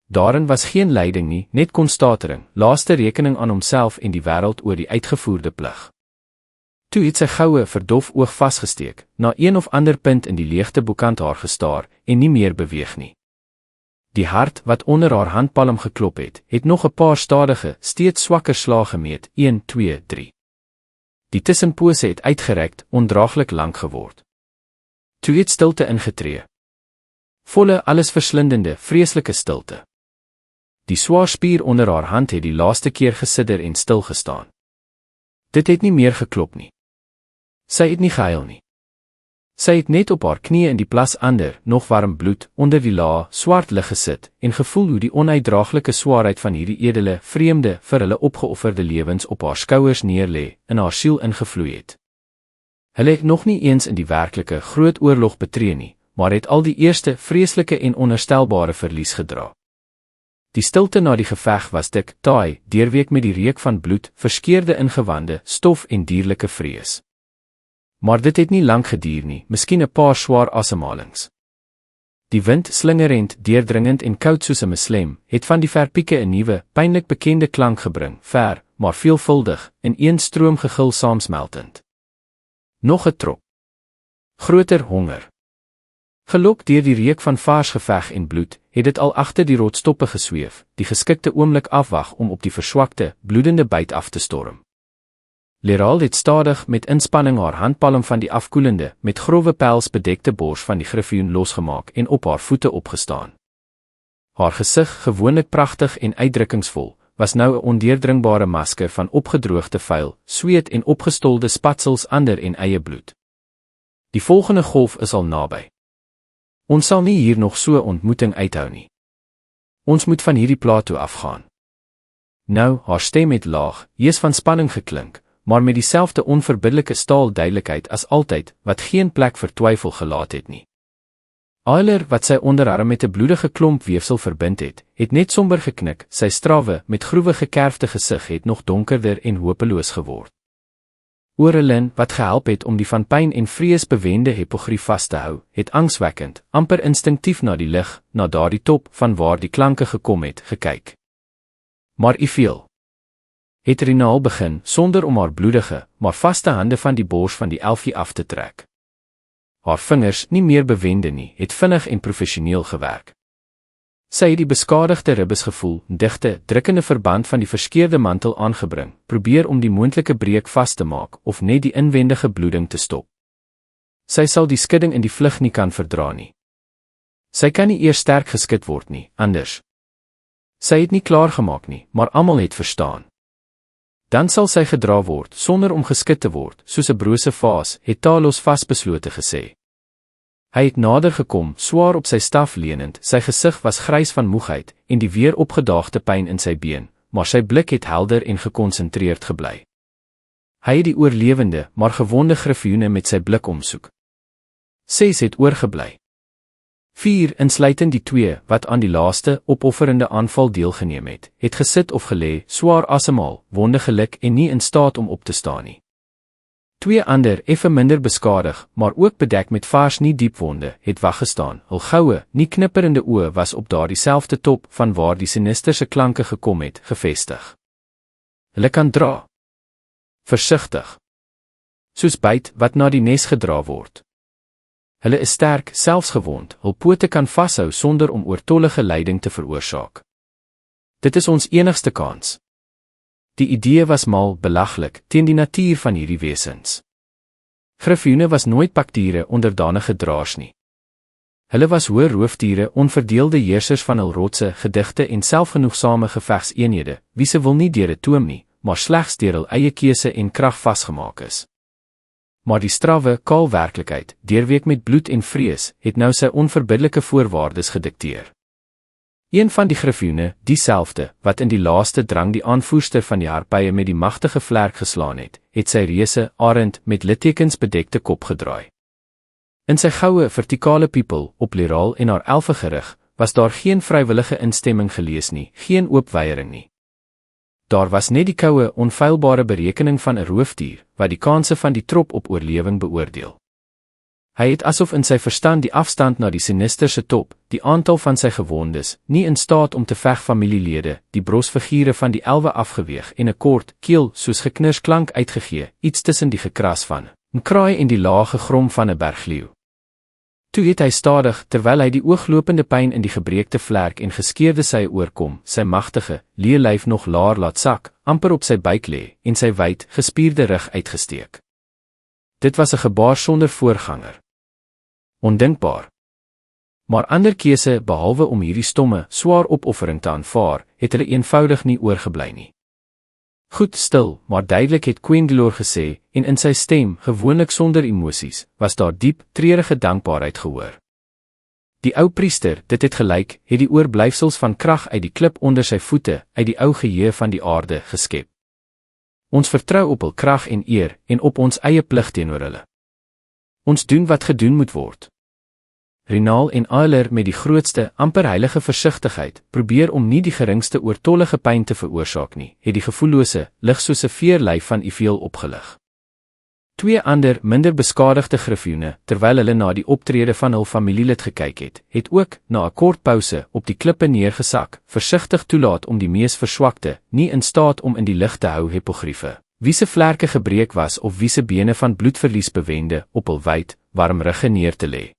Daarin was geen lyding nie, net konstatering, laaste rekening aan homself en die wêreld oor die uitgevoerde plig. Toe het sy goue, verdof oog vasgesteek, na een of ander punt in die leegte bokant haar gestaar, en nie meer beweeg nie. Die hart, wat onder haar handpalm geklop het nog 'n paar stadige, steeds swakker slae gemeet, 1, 2, 3. Die tussenpose het uitgerekt, ondraaglik lank geword. Toe het stilte ingetree. Volle, allesverslindende, vreeslike stilte. Die swaar spier onder haar hand het die laaste keer gesidder en stil gestaan. Dit het nie meer geklop nie. Sy het nie gehuil nie. Sy het net op haar knieë in die plas ander, nog warm bloed, onder die lae, swart lig gesit, en gevoel hoe die onuitdraaglike swaarheid van hierdie edele, vreemde, vir hulle opgeofferde lewens op haar skouers neerlê, in haar siel ingevloei het. Hulle het nog nie eens in die werklike, groot oorlog betree nie, maar het al die eerste, vreeslike en onherstelbare verlies gedra. Die stilte na die geveg was dik, taai, deurweek met die reuk van bloed, verskeurde ingewande, stof en dierlike vrees. Maar dit het nie lank geduur nie, miskien 'n paar swaar asemhalings. Die wind, slingerend, deurdringend en koud soos 'n meslem, het van die verpieke 'n nuwe, pynlik bekende klank gebring, ver, maar veelvuldig, in een stroom gegil saamsmeltend. Nog 'n trop. Groter honger. Gelok deur die reuk van vars geveg en bloed, het dit al agter die rotstoppe gesweef, die geskikte oomblik afwag om op die verswakte, bloedende byt af te storm. Leral het stadig met inspanning haar handpalm van die afkoelende, met grove pels bedekte bors van die griffioen losgemaak en op haar voete opgestaan. Haar gesig, gewoonlik pragtig en uitdrukkingsvol, was nou 'n ondeurdringbare masker van opgedroogde vuil, sweet en opgestolde spatsels ander en eie bloed. Die volgende golf is al naby. Ons sal nie hier nog so ontmoeting uithou nie. Ons moet van hierdie plato afgaan. Nou, haar stem het laag, hees van spanning geklink, maar met dieselfde onverbiddelike staalduidelikheid as altyd, wat geen plek vir twyfel gelaat het nie. Eiler, wat sy onderarm met 'n bloedige klomp weefsel verbind het net somber geknik, sy strawwe, met groewe gekerfde gesig het nog donkerder en hopeloos geword. Oorelin, wat gehelp het om die van pyn en vrees bewende hypogrief vas te hou, het angswekkend, amper instinktief na die lig, na daardie top, van waar die klanke gekom het, gekyk. Maar Ifiel het Rinaal begin, sonder om haar bloedige, maar vaste hande van die bors van die elfie af te trek. Haar vingers, nie meer bewende nie, het vinnig en professioneel gewerk. Sy het die beskadigde ribbes gevoel, digte, drukkende verband van die verskeurde mantel aangebring, probeer om die moontlike breek vas te maak, of net die inwendige bloeding te stop. Sy sal die skudding in die vlug nie kan verdra nie. Sy kan nie eers sterk geskit word nie, anders. Sy het nie klaargemaak nie, maar almal het verstaan. Dan sal sy gedra word, sonder om geskit te word, soos 'n brose vaas, het Talos vasbeslote gesê. Hy het nader gekom, swaar op sy staf leunend, sy gesig was grys van moegheid, en die weer opgedaagde pyn in sy been, maar sy blik het helder en gekonsentreerd gebly. Hy het die oorlewende, maar gewonde griffioene met sy blik omsoek. 6 het oorgebly. 4, insluitend die 2, wat aan die laaste, opofferende aanval deelgeneem het gesit of gelê, swaar asemhaal, wonde gelik en nie in staat om op te staan nie. 2 ander, effe minder beskadig, maar ook bedek met vars nie diep wonde, het waggestaan, hul goue, nie knipperende oë was op daardieselfde top, van waar die sinisterse klanke gekom het, gefestig. Hulle kan dra. Versigtig. Soos byt, wat na die nes gedra word. Hulle is sterk, selfs gewond, hul pote kan vashou sonder om oortollige lyding te veroorsaak. Dit is ons enigste kans. Die idee was mal belaglik teen die natuur van hierdie wesens. Griffioene was nooit paktiere onderdanige draers nie. Hulle was hoë roofdiere, onverdeelde heersers van hul rotse, gedigte en selfgenoegsame gevegseenhede, wie se wil nie deur 'n toom nie, maar slegs deur hul eie keuse en krag vasgemaak is. Maar die strawwe, kaal werklikheid, deurweek met bloed en vrees, het nou sy onverbiddelike voorwaardes gedikteer. Een van die griffioene, dieselfde, wat in die laaste drang die aanvoerster van die harpye met die magtige vlerk geslaan het sy reuse, arend, met littekens bedekte kop gedraai. In sy goue, vertikale piepel, op Leraal en haar elfe gerig, was daar geen vrywillige instemming gelees nie, geen oop weiering nie. Daar was net die koue, onfeilbare berekening van 'n roofdier, wat die kanse van die trop op oorlewing beoordeel. Hy het asof in sy verstand die afstand na die sinisterse top, die aantal van sy gewondes, nie in staat om te veg familielede, die brosfigure van die elwe afgeweeg en 'n kort, keel, soos geknars klank uitgegee, iets tussen die gekras van 'n kraai en die lae gegrom van 'n bergleeu. Toe het hy stadig, terwyl hy die ooglopende pyn in die gebreekte vlerk en geskeurde sy oorkom, sy magtige, leelyf nog laer laat sak, amper op sy buik lê, en sy wyd, gespierde rug uitgesteek. Dit was 'n gebaar sonder voorganger. Ondinkbaar. Maar ander keuse, behalwe om hierdie stomme, swaar opoffering te aanvaar, het hulle eenvoudig nie oorgebly nie. Goed stil, maar duidelik het Quendelor gesê, en in sy stem, gewoonlik sonder emosies, was daar diep, treurige dankbaarheid gehoor. Die ou priester, dit het gelyk, het die oorblyfsels van krag uit die klip onder sy voete, uit die ou geheue van die aarde, geskep. Ons vertrou op hul krag en eer, en op ons eie plig teenoor hulle. Ons doen wat gedoen moet word. Rinaal en Ailer met die grootste, amper heilige versigtigheid, probeer om nie die geringste oortollige pyn te veroorsaak nie, het die gevoellose, lig soos 'n veerlyf van Ifiel opgelig. Twee ander, minder beskadigde griffioene, terwyl hulle na die optrede van hul familielid gekyk het ook, na 'n kort pouse, op die klippe neergesak, versigtig toelaat om die mees verswakte, nie in staat om in die lig te hou hippogriefe, wie se vlerke gebreek was of wie se bene van bloedverlies bewende, op hul wyd, warm rugge neer te lê.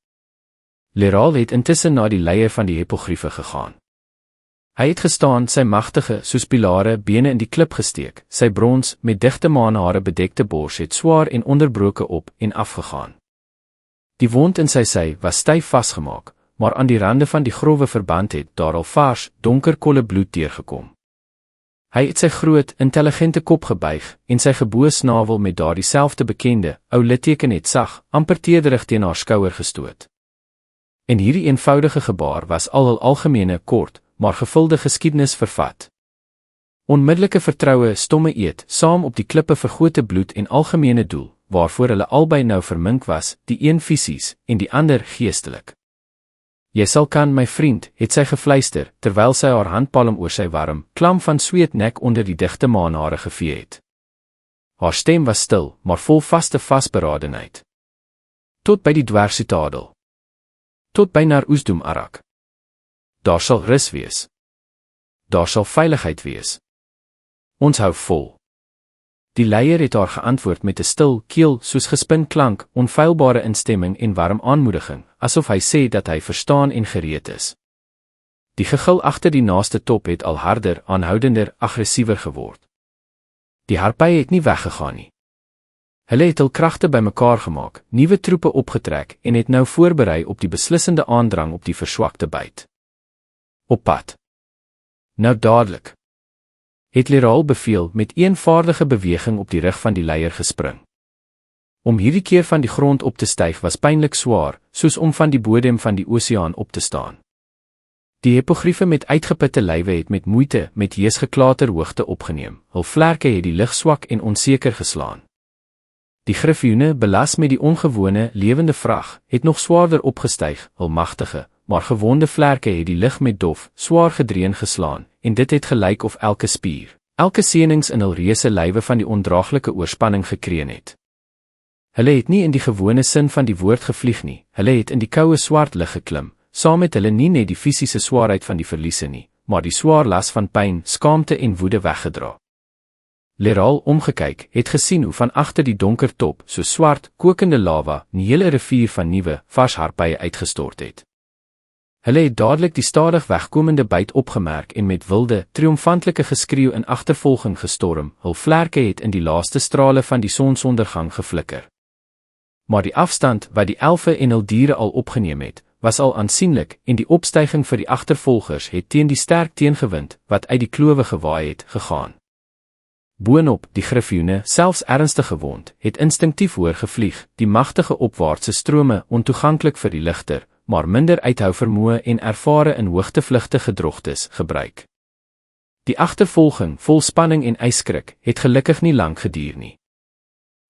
Leraal het intussen na die leier van die hippogriefe gegaan. Hy het gestaan, sy magtige, soos pilare, bene in die klip gesteek, sy brons, met digte maanhare bedekte bors het swaar en onderbroke op en afgegaan. Die wond in sy sy was styf vasgemaak, maar aan die rande van die grove verband het daar al vars, donker kolle bloed deurgekom. Hy het sy groot, intelligente kop gebuig, en sy geboë snavel met daardie selfde bekende, ou litteken het sag, amper teederig teen haar skouer gestoot. En hierdie eenvoudige gebaar was al hul algemene, kort, maar gevulde geskiedenis vervat. Onmiddellike vertroue, stomme eet, saam op die klippe vergote bloed en algemene doel, waarvoor hulle albei nou vermink was, die een fisies, en die ander geestelik. Jy sal kan, my vriend, het sy gefluister, terwyl sy haar handpalm oor sy warm, klam van sweet nek onder die digte maanhare gevee het. Haar stem was stil, maar vol vaste vasberadenheid. Tot by die dwergsitadel. Tot by Nar Oesdoem Arak. Daar sal rus wees. Daar sal veiligheid wees. Ons hou vol. Die leier het haar geantwoord met 'n stil, keel, soos gespin klank, onfeilbare instemming en warm aanmoediging, asof hy sê dat hy verstaan en gereed is. Die gegil agter die naaste top het al harder, aanhoudender, aggressiewer geword. Die harpye het nie weggegaan nie. Hulle het hul kragte bymekaar gemaak, nuwe troepe opgetrek en het nou voorberei op die beslissende aandrang op die verswakte byt. Op pad. Nou dadelik. Het Leraal beveel met eenvaardige beweging op die rug van die leier gespring. Om hierdie keer van die grond op te styg was pynlik swaar, soos om van die bodem van die oseaan op te staan. Die hippogriefe met uitgeputte lywe het met moeite met heesgeklater hoogte opgeneem, hul vlerke het die lug swak en onseker geslaan. Die griffioene, belas met die ongewone, lewende vrag, het nog swaarder opgestyg, hul magtige, maar gewonde vlerke het die lug met dof, swaar gedreun geslaan, en dit het gelyk of elke spier, elke senings in hul reuse lywe van die ondraaglike oorspanning gekreun het. Hulle het nie in die gewone sin van die woord gevlieg nie, hulle het in die koue swart lig geklim, saam met hulle nie net die fisiese swaarheid van die verliese nie, maar die swaar las van pyn, skaamte en woede weggedra. Leral omgekyk, het gesien hoe van agter die donker top, so swart, kokende lava, 'n hele rivier van nuwe, vars harpye uitgestort het. Hulle het dadelik die stadig wegkomende byt opgemerk en met wilde, triomfantelike geskreeu in agtervolging gestorm, hul vlerke het in die laaste strale van die sonsondergang geflikker. Maar die afstand wat die elfe en hul diere al opgeneem het, was al aansienlik en die opstyging vir die agtervolgers het teen die sterk teengewind, wat uit die klowe gewaai het, gegaan. Boonop, die griffioene, selfs ernstig gewond, het instinktief hoër gevlieg, die magtige opwaartse strome ontoeganklik vir die ligter, maar minder uithou vermoë en ervare in hoogtevlugte gedrogtes gebruik. Die agtervolging, vol spanning en yskrik, het gelukkig nie lank geduur nie.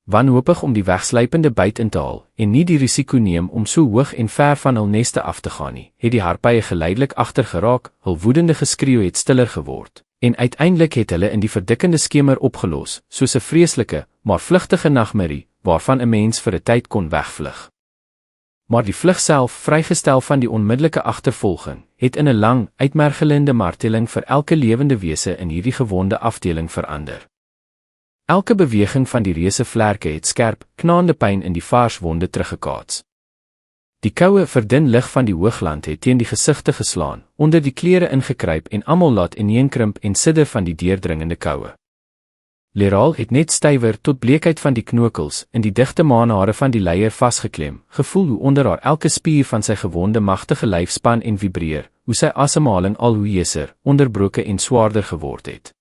Wanhoopig om die wegslypende byt in te haal, en nie die risiko neem om so hoog en ver van hul neste af te gaan nie, het die harpye geleidelik agter geraak, hul woedende geskreeu het stiller geword, en uiteindelik het hulle in die verdikkende skemer opgelos, soos 'n vreeslike, maar vlugtige nagmerrie, waarvan 'n mens vir 'n tyd kon wegvlug. Maar die vlug self, vrygestel van die onmiddellike agtervolging, het in 'n lang, uitmergelende marteling vir elke lewende wese in hierdie gewonde afdeling verander. Elke beweging van die reuse vlerke het skerp, knaande pyn in die vars wonde teruggekaats. Die koue, verdun lig van die hoogland het teen die gesigte geslaan, onder die klere ingekruip en almal laat ineenkrimp en sidder van die deurdringende koue. Leral het net stywer tot bleekheid van die knokels in die digte maanhare van die leier vasgeklem, gevoel hoe onder haar elke spier van sy gewonde magtige lyf span en vibreer, hoe sy asemhaling al hoe heeser, onderbroke en swaarder geword het.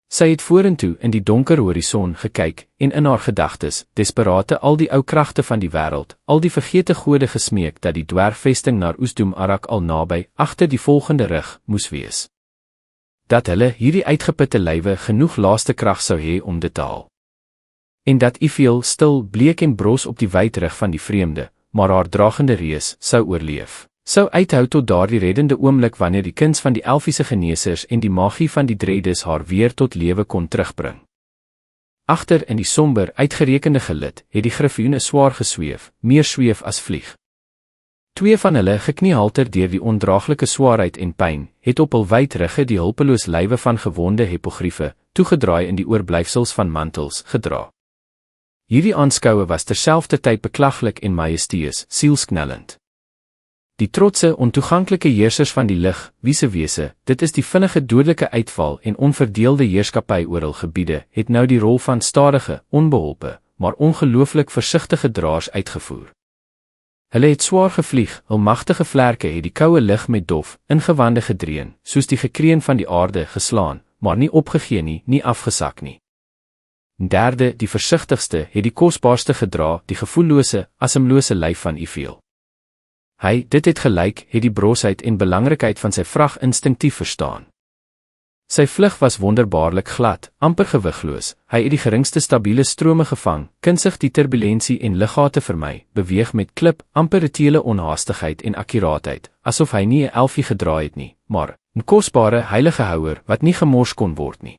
Sy het vorentoe in die donker horison gekyk en in haar gedagtes, desperate al die ou kragte van die wêreld, al die vergete gode gesmeek dat die dwergvesting naar Oesdoem Arak al naby, agter die volgende rug, moes wees. Dat hulle hierdie uitgeputte lywe genoeg laaste krag sou hê om dit te haal. En dat Ifiel stil, bleek en bros op die wyd rug van die vreemde, maar haar dragende reus, sou oorleef. Sou uithou tot daardie reddende oomblik wanneer die kuns van die elfiese geneesers en die magie van die dredes haar weer tot lewe kon terugbring. Agter in die somber, uitgerekende gelid, het die griffioene swaar gesweef, meer sweef as vlieg. Twee van hulle, gekniehalter deur die ondraaglike swaarheid en pyn, het op hul wyd rugge die hulpeloos lywe van gewonde hippogriefe, toegedraai in die oorblyfsels van mantels, gedra. Hierdie aanskoue was terselfdertyd beklaglik en majesteus, sielsknellend. Die trotse, ontoeganklike heersers van die lig, wie se wese, dit is die vinnige dodelike uitval en onverdeelde heerskappy oor hul gebiede, het nou die rol van stadige, onbeholpe, maar ongelooflik versigtige draers uitgevoer. Hulle het swaar gevlieg, hul magtige vlerke het die koue lug met dof, ingewande gedreun, soos die gekreun van die aarde geslaan, maar nie opgegee nie, nie afgesak nie. Derde, die versigtigste, het die kosbaarste gedra, die gevoellose, asemlose lyf van Ifiel. Hy, dit het gelyk, het die brosheid en belangrikheid van sy vrag instinktief verstaan. Sy vlug was wonderbaarlik glad, amper gewigloos, hy het die geringste stabiele strome gevang, kunstig die turbulentie en liggate vermy, beweeg met klip, amper rituele onhaastigheid en akkuraatheid, asof hy nie 'n elfie gedraai het nie, maar 'n kosbare heilige houer wat nie gemors kon word nie.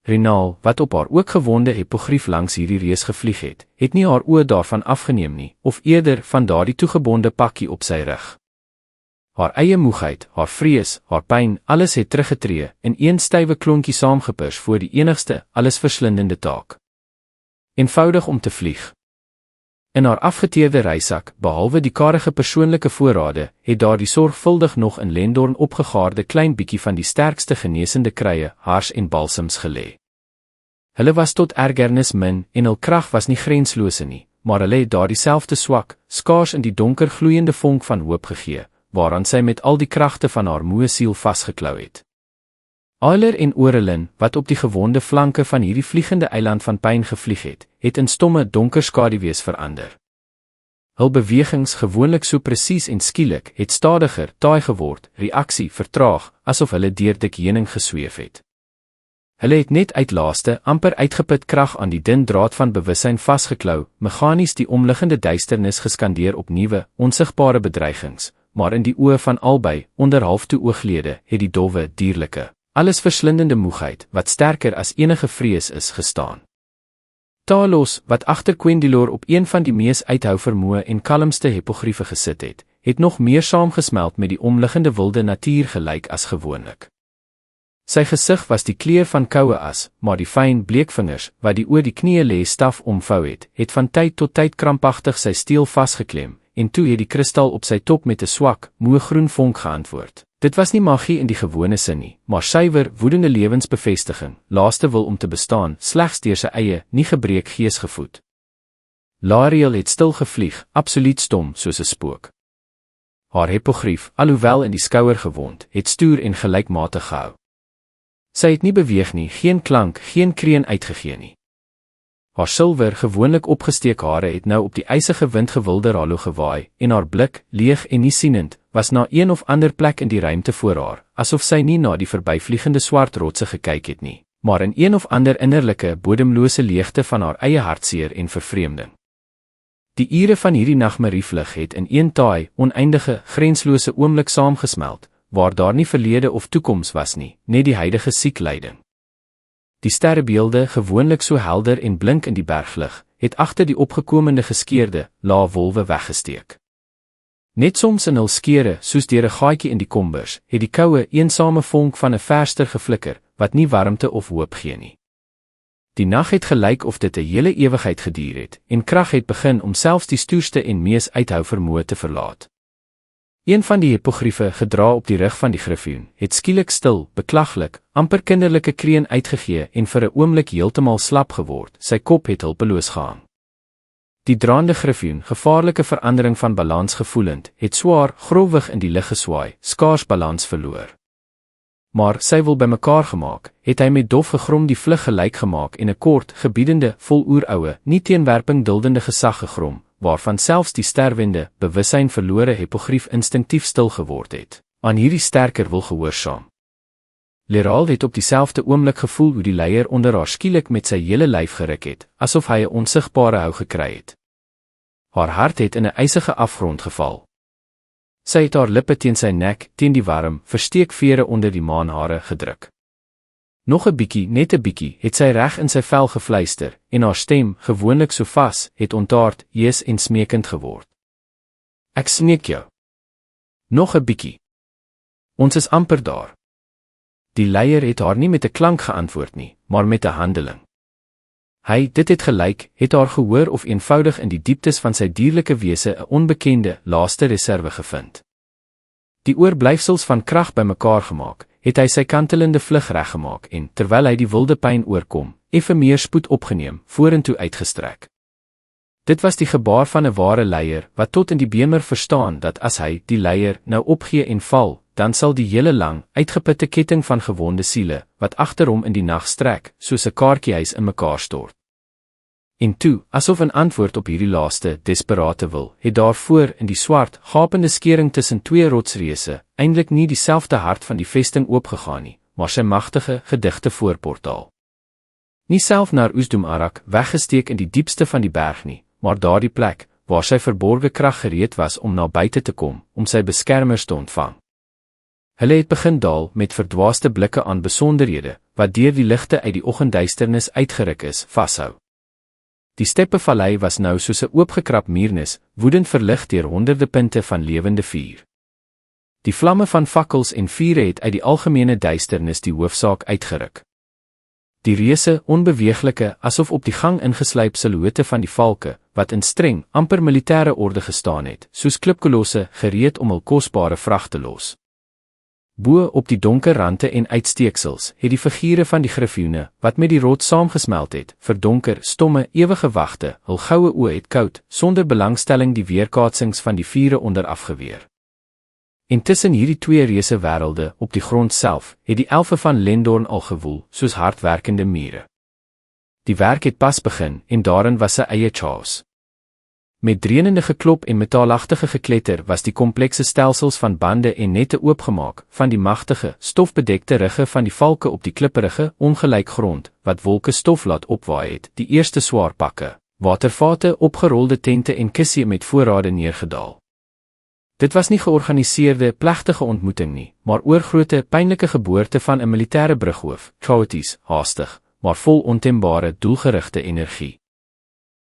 Renaal, wat op haar ook gewonde hippogrief langs hierdie reus gevlieg het nie haar oë daarvan afgeneem nie, of eerder van daardie toegebonde pakkie op sy rug. Haar eie moegheid, haar vrees, haar pyn, alles het teruggetree, in een stywe klonkie saamgepers voor die enigste, allesverslindende taak. Eenvoudig om te vlieg. In haar afgeteerde reisak, behalwe die karige persoonlike voorrade, het daar die sorgvuldig nog in Lendorn opgegaarde klein bietjie van die sterkste genesende krye, hars en balsams gelê. Hulle was tot ergernis min, en hul krag was nie grenslose nie, maar hulle het daar dieselfde swak, skaars in die donker gloeiende vonk van hoop gegee, waaraan sy met al die kragte van haar moe siel vasgeklou het. Euler en Orelin, wat op die gewonde flanke van hierdie vliegende eiland van pyn gevlieg het in stomme donker skaduwees verander. Hul bewegings, gewoonlik so presies en skielik, het stadiger, taai geword, reaksie vertraag, asof hulle deur dik heuning gesweef het. Hulle het net uit laaste, amper uitgeput krag aan die dun draad van bewussyn vasgeklou, meganies die omliggende duisternis geskandeer op nuwe, onsigbare bedreigings, maar in die oë van albei, onder halftoe ooglede, het die dowwe, dierlike, allesverslindende moegheid, wat sterker as enige vrees is, gestaan. Talos, wat agter Quendilor op een van die mees uithou vermoë en kalmste hippogriefe gesit het nog meer saamgesmeld met die omliggende wilde natuur gelyk as gewoonlik. Sy gesig was die kleur van koue as, maar die fyn bleekvingers, wat die oor die knieë lê staf omvou het van tyd tot tyd krampagtig sy steel vasgeklem, en toe het die kristal op sy top met 'n swak, moe groen vonk geantwoord. Dit was nie magie in die gewone sin nie, maar suiwer, woedende lewensbevestiging, laaste wil om te bestaan, slegs deur sy eie, nie gebreek gees gevoed. Lariel het stil gevlieg, absoluut stom soos 'n spook. Haar hippogrief, alhoewel in die skouer gewond, het stoer en gelykmatig gehou. Sy het nie beweeg nie, geen klank, geen kreun uitgegee nie. Haar silwer, gewoonlik opgesteek hare het nou op die ysige windgewilde ralo gewaai, en haar blik, leeg en nie sienend, was na een of ander plek in die ruimte voor haar, asof sy nie na die verbyvliegende swart rotse gekyk het nie, maar in een of ander innerlike, bodemlose leegte van haar eie hartseer en vervreemding. Die ure van hierdie nagmerievlug het in een taai, oneindige, grenslose oomblik saamgesmelt, waar daar nie verlede of toekoms was nie, net die huidige sieklyding. Die sterrebeelde, gewoonlik so helder en blink in die berglug, het agter die opgekomende geskeurde, lae wolwe weggesteek. Net soms in hul skere, soos deur 'n gaatjie in die kombers, het die koue, eensame vonk van 'n verster geflikker, wat nie warmte of hoop gee nie. Die nag het gelyk of dit 'n hele ewigheid geduur het, en krag het begin om selfs die stoerste en mees uithou vermoë te verlaat. Een van die hippogriefe, gedra op die rug van die griffioen, het skielik stil, beklaglik, amper kinderlike kreun uitgegee en vir 'n oomblik heeltemal slap geword, sy kop het hulpeloos gehang. Die draande griffioen, gevaarlike verandering van balans gevoelend, het swaar, grofwig in die lug geswaai, skaars balans verloor. Maar, sy wil bymekaar gemaak, het hy met dof gegrom die vlug gelyk gemaak en 'n kort, gebiedende, vol oeroue, nie teenwerping duldende gesag gegrom, waarvan selfs die sterwende, bewussyn verlore hippogrief instinktief stil geword het, aan hierdie sterker wil gehoorsaam. Leraal het op dieselfde oomblik gevoel hoe die leier onder haar skielik met sy hele lyf geruk het, asof hy 'n onsigbare hou gekry het. Haar hart het in 'n ysige afgrond geval. Sy het haar lippe teen sy nek, teen die warm, versteekvere onder die maanhare gedruk. Nog 'n bietjie, net 'n bietjie, het sy reg in sy vel gefluister, en haar stem, gewoonlik so vas, het ontaard, jees en smeekend geword. Ek smeek jou. Nog 'n bietjie. Ons is amper daar. Die leier het haar nie met 'n klank geantwoord nie, maar met 'n handeling. Dit het gelyk, het haar gehoor of eenvoudig in die dieptes van sy dierlike wese 'n onbekende, laaste reserve gevind. Die oorblyfsels van krag bymekaar gemaak, het hy sy kantelende vlug reggemaak en, terwyl hy die wilde pyn oorkom, effe meer spoed opgeneem, vorentoe uitgestrek. Dit was die gebaar van 'n ware leier, wat tot in die bemer verstaan dat as hy, die leier, nou opgee en val, dan sal die hele lang, uitgeputte ketting van gewonde siele, wat agter hom in die nag strek, soos 'n kaartjiehuis in mekaar stort. En toe, asof in antwoord op hierdie laaste, desperate wil, het daarvoor in die swart, gapende skering tussen twee rotsreuse, eintlik nie dieselfde hart van die vesting oopgegaan nie, maar sy magtige, gedigte voorportaal. Nie self naar Oesdoem-Arak, weggesteek in die diepste van die berg nie, maar daardie plek, waar sy verborge krag gereed was om na buite te kom, om sy beskermers te ontvang. Hulle het begin daal met verdwaaste blikke aan besonderhede, wat deur die ligte uit die oggendduisternis uitgeruk is, vashou. Die steppevallei was nou soos 'n oopgekrap muurnis, woedend verlig deur honderde punte van lewende vuur. Die vlamme van fakkels en vure het uit die algemene duisternis die hoofsaak uitgeruk. Die reuse, onbeweeglike, asof op die gang ingeslyp silhouette van die valke, wat in streng, amper militêre orde gestaan het, soos klipkolosse, gereed om hul kosbare vrag te los. Bo op die donker rande en uitsteeksels, het die figure van die griffioene, wat met die rots saamgesmelt het, verdonker, stomme, ewige wagte, hul goue oë het koud, sonder belangstelling die weerkaatsings van die vure onder afgeweer. En tussen hierdie twee reuse wêrelde, op die grond self, het die elfe van Lendorn al gewoel, soos hardwerkende mure. Die werk het pas begin, en daarin was sy eie chaos. Met drenende geklop en metaalagtige gekletter was die komplekse stelsels van bande en nette oopgemaak, van die magtige, stofbedekte rugge van die valke op die klipperige, ongelyk grond, wat wolke stof laat opwaai het, die eerste swaar pakke, watervate, opgerolde tente en kissie met voorrade neergedaal. Dit was nie georganiseerde, plegtige ontmoeting nie, maar oorgroote, pynlike geboorte van 'n militêre brughoof, chaoties, haastig, maar vol ontembare, doelgerigte energie.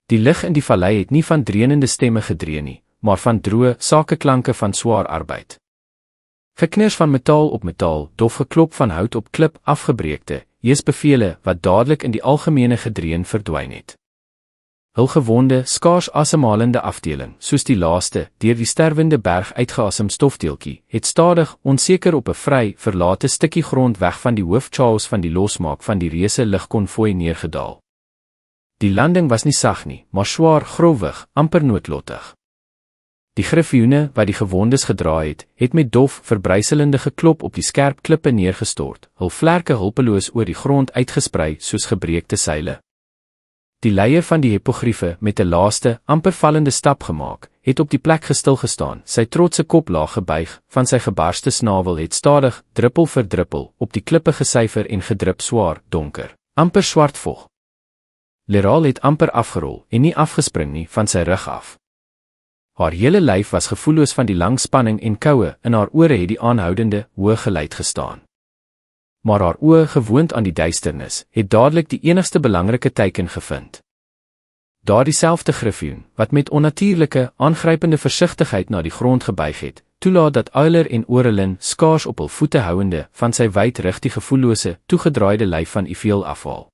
Die lig in die vallei het nie van drenende stemme gedreun nie, maar van droë, sakeklanke van swaar arbeid. Geknars van metaal op metaal, dof geklop van hout op klip, afgebreekte, bevele wat dadelik in die algemene gedreun verdwyn het. Hul gewonde, skaars asemhalende afdeling, soos die laaste, deur die sterwende berg uitgeasem stofdeeltjie, het stadig, onseker op 'n vry, verlate stukkie grond weg van die hoofchaos van die losmaak van die reuse lugkonvooi neergedaal. Die landing was nie sag nie, maar swaar, grofwig, amper noodlottig. Die griffioene wat die gewondes gedra het met dof, verbryselende geklop op die skerp klippe neergestort, hul vlerke hulpeloos oor die grond uitgesprei soos gebreekte seile. Die leier van die hippogriefe met 'n laaste, amper vallende stap gemaak, het op die plek gestil gestaan, sy trotse kop laag gebuig, van sy gebarste snavel het stadig, druppel vir druppel, op die klippe gesyfer en gedrup swaar, donker, amper swart vog. Leral het amper afgerol, en nie afgespring nie, van sy rug af. Haar hele lyf was gevoelloos van die lang spanning en koue, in haar ore het die aanhoudende, hoë geluid gestaan. Maar haar oë, gewoond aan die duisternis, het dadelik die enigste belangrike teken gevind. Daardie selfde griffioen, wat met onnatuurlike, aangrypende versigtigheid na die grond gebuig het, toelaat dat Euler en Orelin, skaars op hul voete houende, van sy wyd rig die gevoellose, toegedraaide lyf van Ifiel afhaal.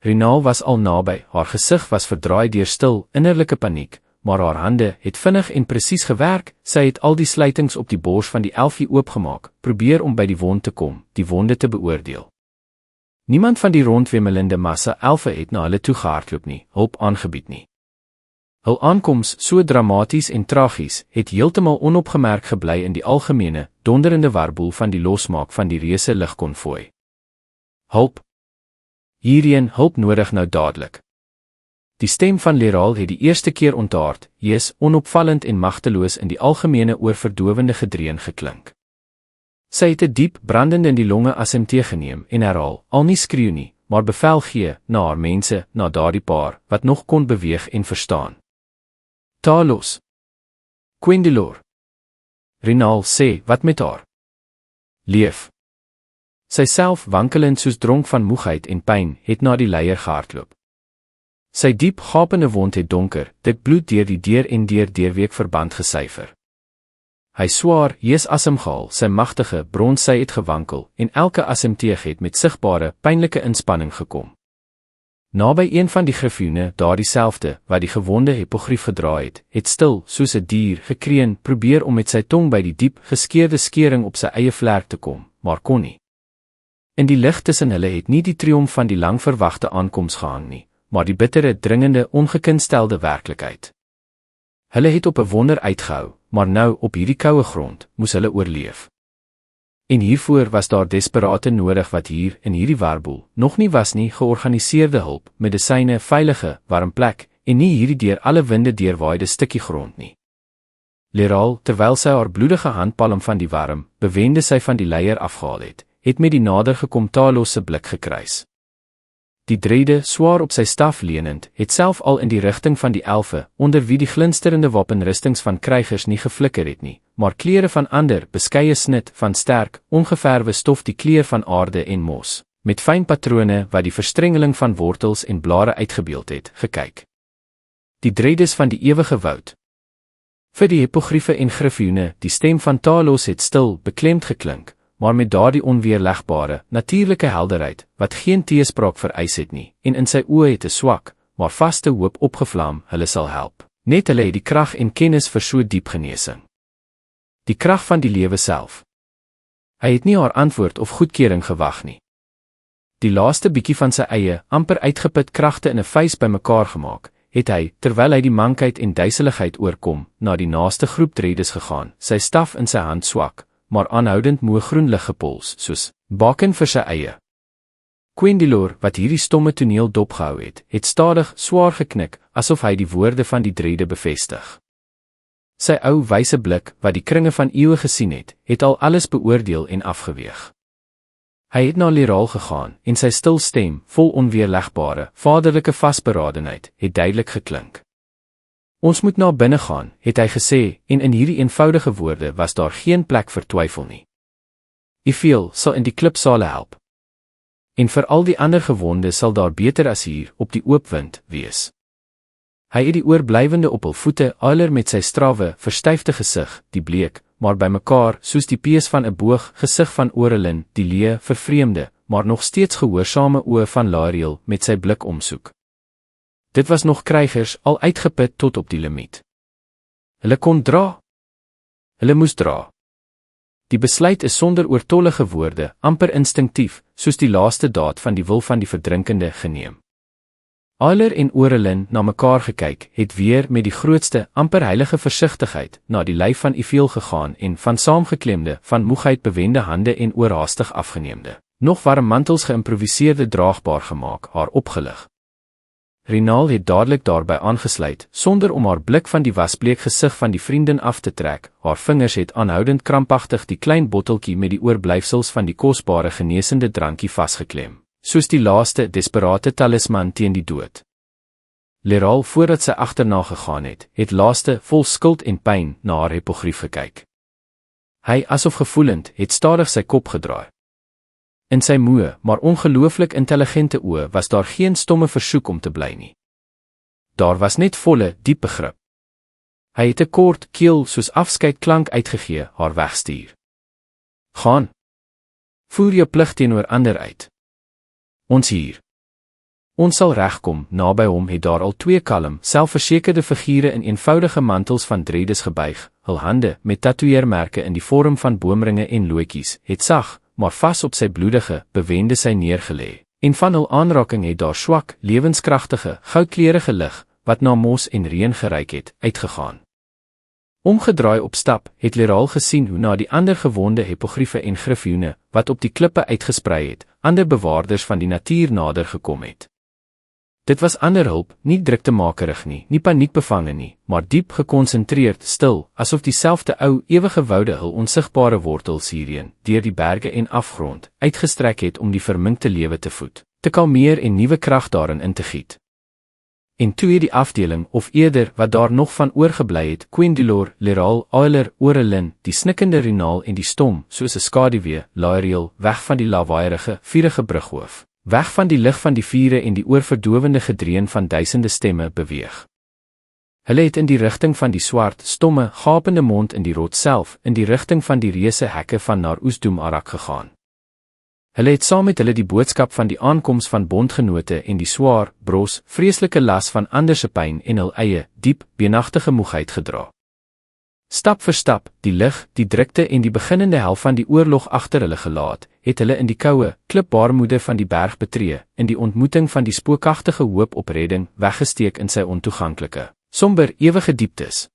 Rinal was al naby, haar gesig was verdraai deur stil, innerlike paniek, maar haar hande het vinnig en presies gewerk, sy het al die sluitings op die bors van die elfie oopgemaak, probeer om by die wond te kom, die wonde te beoordeel. Niemand van die rondwemelende massa elfe het na hulle toe gehardloop nie, hulp aangebied nie. Hul aankoms, so dramaties en tragies, het heeltemal onopgemerk gebly in die algemene, donderende warboel van die losmaak van die reuse lugkonvooi. Hulp! Hierheen hulp nodig nou dadelik. Die stem van Leral het die eerste keer ontaard, onopvallend en magteloos in die algemene oorverdowende gedreun geklink. Sy het 'n diep, brandende in die longe asemteug geneem en herhaal, al nie skreeu nie, maar bevel gee, na haar mense, na daardie paar, wat nog kon beweeg en verstaan. Talos. Quindilor. Rinal sê, wat met haar? Leef. Sy self, wankelend soos dronk van moegheid en pyn, het na die leier gehardloop. Sy diep gapende wond het donker, dik bloed deur die deur en deurweek verband gesyfer. Hy swaar, asemgehaal, sy magtige bronssy het gewankel, en elke asemteug het met sigbare, pynlike inspanning gekom. Naby een van die griffioene, daardieselfde, wat die gewonde hippogrief gedra het stil, soos 'n dier, gekreun, probeer om met sy tong by die diep, geskeurde skering op sy eie vlerk te kom, maar kon nie. In die lig tussen hulle het nie die triomf van die lang verwagte aankoms gehang nie, maar die bittere, dringende, ongekunstelde werklikheid. Hulle het op 'n wonder uitgehou, maar nou, op hierdie koue grond, moes hulle oorleef. En hiervoor was daar desperate nodig wat hier, in hierdie warboel, nog nie was nie, georganiseerde hulp, medisyne, veilige, warm plek, en nie hierdie deur alle winde deurwaaide stukkie grond nie. Leral, terwyl sy haar bloedige handpalm van die warm, bewende sy van die leier afgehaal het met die nader gekom Talos se blik gekruis. Die drede, swaar op sy staf leunend, het self al in die rigting van die elfe, onder wie die glinsterende wapenrustings van krygers nie geflikker het nie, maar klere van ander, beskeie snit, van sterk, ongeverwe stof die kleur van aarde en mos, met fyn patrone wat die verstrengeling van wortels en blare uitgebeeld het, gekyk. Die dredes van die ewige woud. Vir die hippogriefe en griffioene, die stem van Talos het stil, beklemd geklink, maar met daardie onweerlegbare, natuurlike helderheid, wat geen teespraak vereis het nie, en in sy oë het 'n swak, maar vaste hoop opgevlam, hulle sal help. Net hulle het die krag en kennis vir so diep genesing. Die krag van die lewe self. Hy het nie haar antwoord of goedkeuring gewag nie. Die laaste bietjie van sy eie, amper uitgeput kragte in 'n vuis bymekaar gemaak, het hy, terwyl hy die mankheid en duiseligheid oorkom, na die naaste groep dredes gegaan, sy staf in sy hand swak, maar aanhoudend moe groen lig gepols, soos baken vir sy eie. Quindilor, wat hierdie stomme toneel dopgehou het stadig, swaar geknik, asof hy die woorde van die drede bevestig. Sy ou wyse blik, wat die kringe van eeue gesien het al alles beoordeel en afgeweeg. Hy het na Leral gegaan, en sy stil stem, vol onweerlegbare, vaderlike vasberadenheid, het duidelik geklink. Ons moet na binne gaan, het hy gesê, en in hierdie eenvoudige woorde was daar geen plek vir twyfel nie. Ifiel sal in die klipsale help. En vir al die ander gewonde sal daar beter as hier, op die oop wind, wees. Hy het die oorblywende op hul voete, Euler met sy strawwe, verstyfde gesig, die bleek, maar by mekaar soos die pees van 'n boog, gesig van Orelin, die leë, vervreemde, maar nog steeds gehoorsame oë van Laeriel met sy blik omsoek. Dit was nog krygers, al uitgeput tot op die limiet. Hulle kon dra. Hulle moes dra. Die besluit is sonder oortollige woorde, amper instinktief, soos die laaste daad van die wil van die verdrinkende geneem. Ayler en Orelin na mekaar gekyk, het weer met die grootste, amper heilige versigtigheid na die lyf van Ifiel gegaan en van saamgeklemde, van moegheid bewende hande en oorhaastig afgeneemde, nog warm mantels geïmproviseerde draagbaar gemaak, haar opgelig. Rinal het dadelik daarby aangesluit, sonder om haar blik van die wasbleek gesig van die vriendin af te trek. Haar vingers het aanhoudend krampagtig die klein botteltjie met die oorblyfsels van die kosbare genesende drankie vasgeklem, soos die laaste desperate talisman teen die dood. Leral, voordat sy agterna gegaan het laaste vol skuld en pyn na haar hipogrief gekyk. Hy, asof gevoelend, het stadig sy kop gedraai. In sy moe, maar ongelooflik intelligente oë was daar geen stomme versoek om te bly nie. Daar was net volle, diep begrip. Hy het 'n kort keel soos afskeid klank uitgegee, haar wegstuur. Gaan. Voer jou plig teenoor ander uit. Ons hier. Ons sal regkom. Naby hom het daar al 2 kalm, selfversekerde figure in eenvoudige mantels van dredes gebuig, hul hande met tatoeëermerke in die vorm van boomringe en loetjies, het sag, maar vas op sy bloedige, bewende sy neergelê, en van hul aanraking het daar swak, lewenskragtige, goudkleurige lig, wat na mos en reën geryk het, uitgegaan. Omgedraai op stap, het Leral gesien hoe na die ander gewonde hipogriefe en griffioene, wat op die klippe uitgesprei het, ander bewaarders van die natuur nader gekom het. Dit was ander hulp, nie druktemakerig nie, nie paniekbevange nie, maar diep gekonsentreerd, stil, asof dieselfde ou, ewige woude hul onsigbare wortels hierheen, deur die berge en afgrond, uitgestrek het om die verminkte lewe te voed, te kalmeer en nuwe krag daarin in te giet. En toe het die afdeling, of eerder, wat daar nog van oorgebly het, Quendilor, Leral, Ayler, Orelin, die snikkende Rinal en die stom, soos 'n skaduwee, Laeriel, weg van die lawaaierige, vurige brughoof. Weg van die lig van die vure en die oorverdowende gedreun van duisende stemme beweeg. Hulle het in die rigting van die swart, stomme, gapende mond in die rots self, in die rigting van die reuse hekke van Nar Oesdoem Arak gegaan. Hulle het saam met hulle die boodskap van die aankoms van bondgenote en die swaar, bros, vreeslike las van ander se pyn en hul eie, diep, benagtige moegheid gedra. Stap vir stap, die lig, die drukte en die beginnende hel van die oorlog agter hulle gelaat, het hulle in die koue, klipbaarmoede van die berg betree, in die ontmoeting van die spookagtige hoop op redding, weggesteek in sy ontoeganklike, somber, ewige dieptes.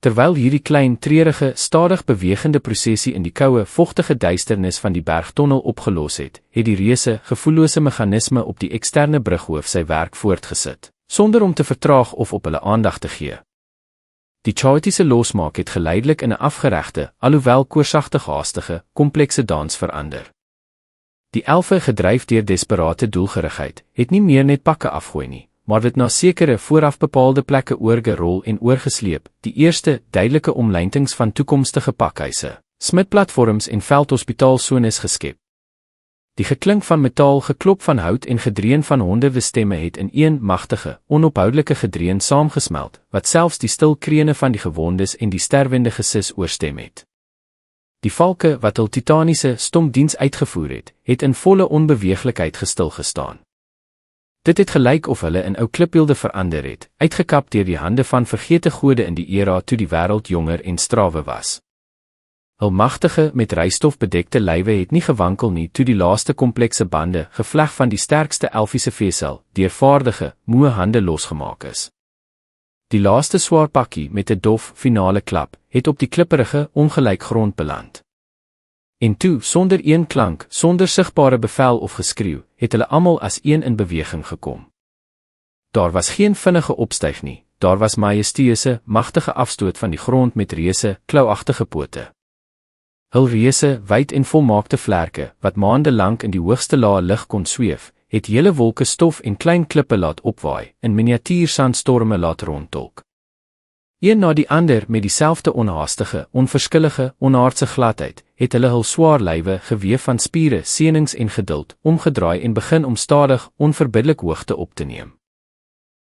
Terwyl hierdie klein, treurige, stadig bewegende prosesie in die koue, vochtige duisternis van die bergtonnel opgelos het die reuse, gevoellose meganisme op die eksterne brughoof sy werk voortgesit, sonder om te vertraag of op hulle aandag te gee. Die chaotiese losmaak het geleidelik in 'n afgeregte, alhoewel koorsagtig haastige, komplekse dans verander. Die elfe, gedryf deur desperate doelgerigheid, het nie meer net pakke afgooi nie, maar dit na sekere vooraf bepaalde plekke oorgerol en oorgesleep, die eerste, duidelike omlyntings van toekomstige pakhuise, smitplatforms en veldhospitaalsones geskep. Die geklink van metaal, geklop van hout en gedreun van honderde stemme het in een magtige, onophoudelike gedreun saamgesmeld, wat selfs die stil krene van die gewondes en die sterwende gesis oorstem het. Die valke, wat hul titaniese, stom diens uitgevoer het in volle onbeweeglikheid gestil gestaan. Dit het gelyk of hulle in ou klipbeelde verander het, uitgekap deur die hande van vergete gode in die era toe die wêreld jonger en strawe was. Hul magtige, met rystof bedekte lywe het nie gewankel nie toe die laaste komplekse bande, gevleg van die sterkste elfiese vesel, deur vaardige, moe hande losgemaak is. Die laaste swaar pakkie met 'n dof, finale klap, het op die klipperige, ongelyk grond beland. En toe, sonder een klank, sonder sigbare bevel of geskreeu, het hulle almal as een in beweging gekom. Daar was geen vinnige opstyg nie, daar was majesteuse, magtige afstoot van die grond met reuse, klauagtige pote. Hul reuse, wyd en volmaakte vlerke, wat maande lank in die hoogste lae lig kon sweef, het hele wolke stof en klein klippe laat opwaai, in miniatuur sandstorme laat rondtolk. Een na die ander met dieselfde onhaastige, onverskillige, onaardse gladheid, het hulle hul swaar lywe, geweef van spiere, senings en geduld, omgedraai en begin om stadig, onverbiddelik hoogte op te neem.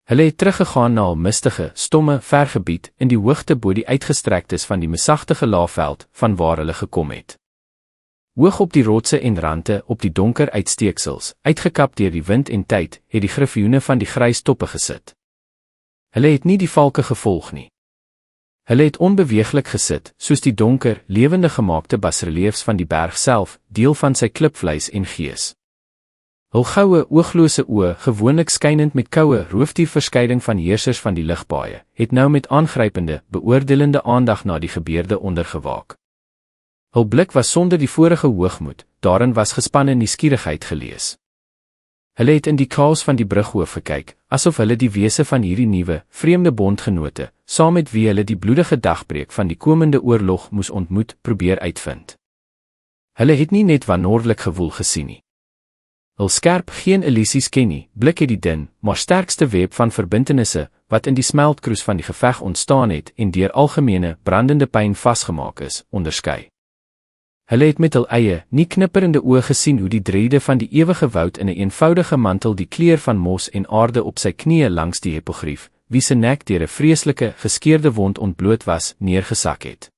Hulle het teruggegaan na 'n mistige, stomme, ver gebied in die hoogte bo die uitgestrektes van die mesagtige laafveld van waar hulle gekom het. Hoog op die rotse en rande, op die donker uitsteeksels, uitgekap deur die wind en tyd, het die griffioene van die grys toppe gesit. Hulle het nie die valke gevolg nie. Hulle het onbeweeglik gesit, soos die donker, lewende gemaakte basreliefs van die berg self, deel van sy klipvleis en gees. Hul goue, ooglose oë, gewoonlik skynend met koue, roofdierverskeiding van heersers van die ligpaaie, het nou met aangrypende, beoordelende aandag na die gebeurde ondergewaak. Hul blik was sonder die vorige hoogmoed, daarin was gespanne nuuskierigheid gelees. Hulle het in die chaos van die brughoof gekyk, asof hulle die wese van hierdie nuwe, vreemde bondgenote, saam met wie hulle die bloedige dagbreek van die komende oorlog moes ontmoet, probeer uitvind. Hulle het nie net wannoordelik gewoel gesien nie. Hul skerp, geen illusies ken nie, blik het die dun, maar sterkste web van verbintenisse, wat in die smeltkroes van die geveg ontstaan het en deur algemene, brandende pyn vasgemaak is, onderskei. Hulle het met hul eie, nie knipperende oë gesien hoe die drede van die ewige woud in 'n eenvoudige mantel die kleur van mos en aarde op sy knieë langs die hippogrief, wie se nek deur 'n vreeslike, geskeurde wond ontbloot was, neergesak het.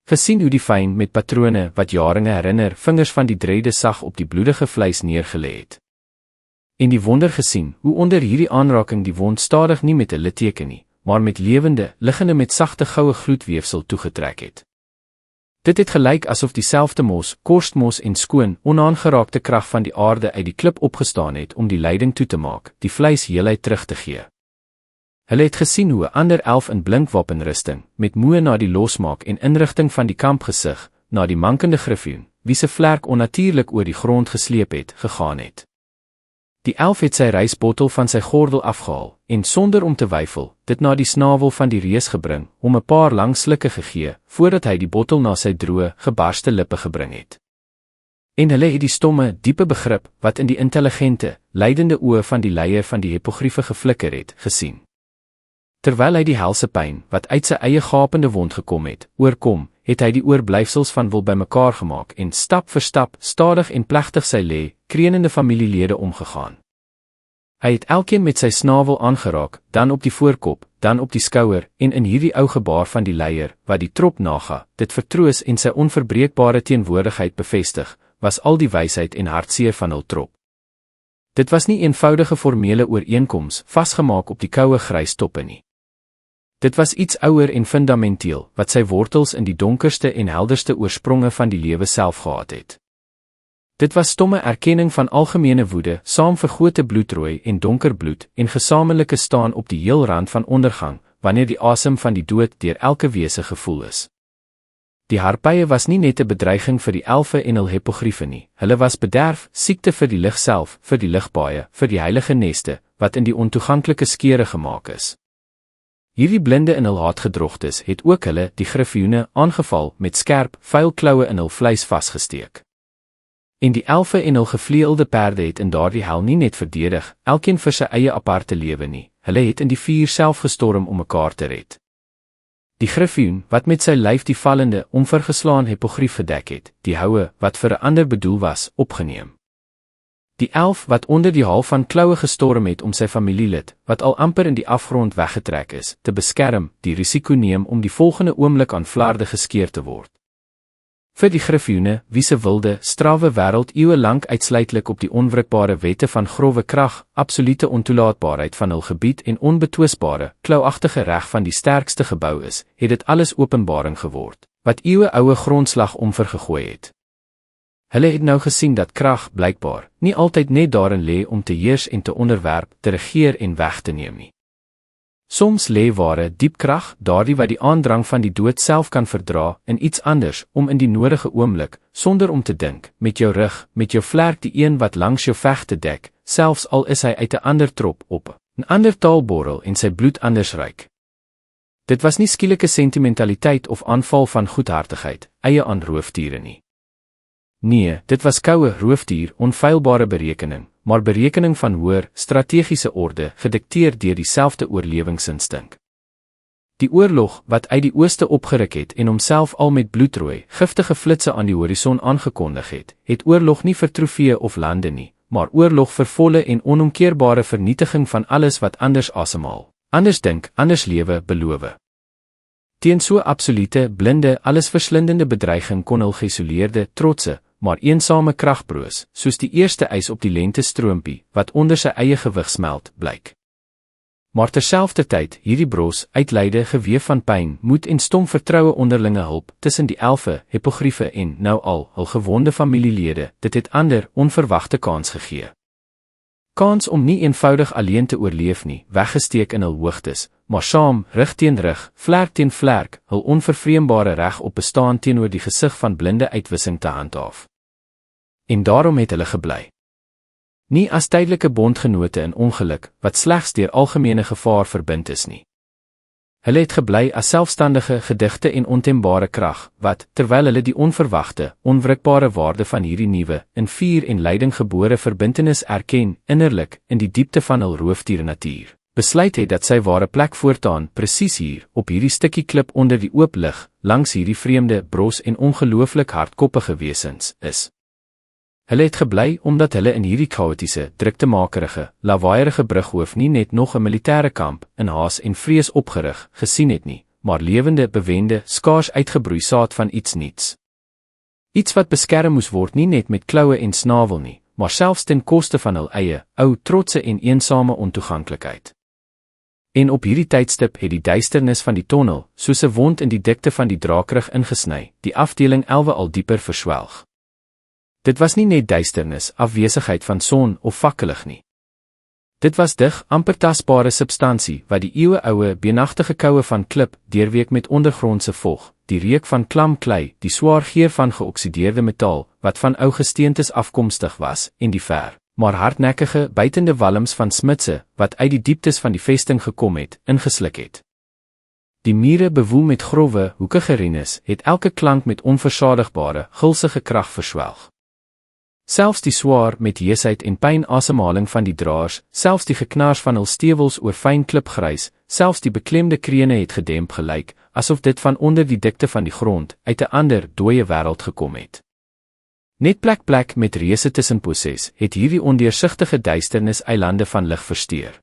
Gesien hoe die fyn met patrone wat jaringe herinner, vingers van die drede sag op die bloedige vleis neergelê het. En die wonder gesien, hoe onder hierdie aanraking die wond stadig nie met 'n litteken nie, maar met lewende, liggende met sagte goue gloedweefsel toegetrek het. Dit het gelyk asof dieselfde mos, korstmos en skoon, onaangeraakte krag van die aarde uit die klip opgestaan het om die leiding toe te maak, die vleis heelheid terug te gee. Hulle het gesien hoe 'n ander 11 in blinkwapenrusting, met moe na die losmaak en inrigting van die kamp gesig, na die mankende griffioen, wie se vlerk onnatuurlik oor die grond gesleep het, gegaan het. Die 11 het sy reisbottel van sy gordel afgehaal, en sonder om te weifel, dit na die snavel van die reus gebring, om 'n paar lang slukke gegee, voordat hy die bottel na sy droë, gebarste lippe gebring het. En hulle het die stomme, diepe begrip, wat in die intelligente, lydende oë van die leier van die hippogriefe geflikker het, gesien. Terwyl hy die helse pyn, wat uit sy eie gapende wond gekom het, oorkom, het hy die oorblyfsels van wil bymekaar gemaak en stap vir stap, stadig en plegtig sy lê, krenende familielede omgegaan. Hy het elkeen met sy snavel aangeraak, dan op die voorkop, dan op die skouer, en in hierdie ou gebaar van die leier, wat die trop naga, dit vertroos en sy onverbreekbare teenwoordigheid bevestig, was al die wysheid en hartseer van hul trop. Dit was nie eenvoudige formele ooreenkoms, vasgemaak op die koue grys toppe nie. Dit was iets ouer en fundamenteel, wat sy wortels in die donkerste en helderste oorspronge van die lewe self gehad het. Dit was stomme erkenning van algemene woede, saam vergote bloedrooi en donker bloed, en gesamentlike staan op die heel rand van ondergang, wanneer die asem van die dood deur elke wese gevoel is. Die harpye was nie net 'n bedreiging vir die elfe en hul hippogriefe nie, hulle was bederf, siekte vir die lig self, vir die ligpaaie, vir die heilige neste, wat in die ontoeganklike skere gemaak is. Hierdie blinde in hul haatgedrogtes het ook hulle, die griffioene, aangeval, met skerp, vuil kloue in hul vleis vasgesteek. En die elfe en hul gevleelde perde het in daardie hel nie net verdedig, elkeen vir sy eie aparte lewe nie, hulle het in die vuur self gestorm om mekaar te red. Die griffioen, wat met sy lyf die vallende, onvergeslaan hippogrief gedek het, die houe, wat vir 'n ander bedoel was, opgeneem. Die 11 wat onder die haal van kloue gestorm het om sy familielid, wat al amper in die afgrond weggetrek is, te beskerm, die risiko neem om die volgende oomblik aan flarde geskeer te word. Vir die griffioene, wie se wilde, strawwe wêreld eeue lank uitsluitlik op die onwrikbare wette van grove krag, absolute ontoelaatbaarheid van hul gebied en onbetwisbare, klauagtige reg van die sterkste gebou is, het dit alles openbaring geword, wat eeue oue grondslag omvergegooi het. Hulle het nou gesien dat krag, blykbaar, nie altyd net daarin lê om te heers en te onderwerp, te regeer en weg te neem nie. Soms lê ware, diep krag, daardie wat die aandrang van die dood self kan verdra, in iets anders, om in die nodige oomblik, sonder om te dink, met jou rug, met jou vlerk die een wat langs jou veg te dek, selfs al is hy uit 'n ander trop op, 'n ander taalborrel en sy bloed anders ruik. Dit was nie skielike sentimentaliteit of aanval van goedhartigheid, eie aan roofdiere nie. Nee, dit was koue roofdier, onfeilbare berekening, maar berekening van hoër, strategiese orde, gedikteer deur dieselfde oorlewingsinstink. Die oorlog, wat uit die ooste opgeruk het en homself al met bloedrooi, giftige flitse aan die horison aangekondig het oorlog nie vir trofee of lande nie, maar oorlog vir volle en onomkeerbare vernietiging van alles wat anders asemhaal, anders dink, anders lewe, beloof. Teen so absolute, blinde, allesverslindende bedreiging kon hul geïsoleerde, trotse, maar eensame kragbroos, soos die eerste ys op die lentestroompie, wat onder sy eie gewig smelt, blyk. Maar terselfdertyd, hierdie bros, uitleide geweef van pyn, moed en stom vertroue onderlinge hulp, tussen die elfe, hipogriefe en, nou al, hul gewonde familielede, dit het ander, onverwachte kans gegee. Kans om nie eenvoudig alleen te oorleef nie, weggesteek in hul hoogtes, maar saam, rug teen rug, vlerk teen vlerk, hul onvervreembare reg op bestaan teenoor die gesig van blinde uitwissing te handhaaf. En daarom het hulle gebly. Nie as tydelike bondgenote in ongeluk, wat slegs deur algemene gevaar verbind is nie. Hulle het gebly as selfstandige, gedigte en ontembare krag, wat, terwyl hulle die onverwagte, onwrikbare waarde van hierdie nuwe, in vuur en lyding gebore verbintenis erken, innerlik, in die diepte van hul roofdier natuur, besluit het dat sy ware plek voortaan, presies hier, op hierdie stukkie klip onder die oop lig, langs hierdie vreemde, bros en ongelooflik hardkoppige wesens, is. Hulle het gebly omdat hulle in hierdie chaotiese, druktemakerige, lawaaierige brughoof nie net nog 'n militêre kamp, in haas en vrees opgerig, gesien het nie, maar lewende, bewende, skaars uitgebroei saad van iets niets. Iets wat beskerm moes word nie net met kloue en snavel nie, maar selfs ten koste van hul eie, ou, trotse en eensame ontoeganklikheid. En op hierdie tydstip het die duisternis van die tonnel, soos 'n wond in die dikte van die draakrig ingesny, die afdeling 11 al dieper verswelg. Dit was nie net duisternis, afwesigheid van son of fakkellig nie. Dit was dig, amper tasbare substansie, wat die eeuwe-oue, beenagtige koue van klip, deurweek met ondergrondse vog, die reuk van klam klei, die swaar geur van geoksideerde metaal, wat van ou gesteentes afkomstig was, en die ver, maar hardnekkige, bytende walms van smidse, wat uit die dieptes van die vesting gekom het, ingesluk het. Die mure bewoel met grove, hoekige rinus, het elke klank met onversadigbare, gulsige krag verswelg. Selfs die swaar met heesheid en pyn asemhaling van die draers, selfs die geknars van hul stewels oor fyn klipgrys, selfs die beklemde krene het gedemp gelyk, asof dit van onder die dikte van die grond, uit 'n ander, dooie wêreld gekom het. Net plek met reuse tussenposes, het hierdie ondeursigtige duisternis eilande van lig versteur.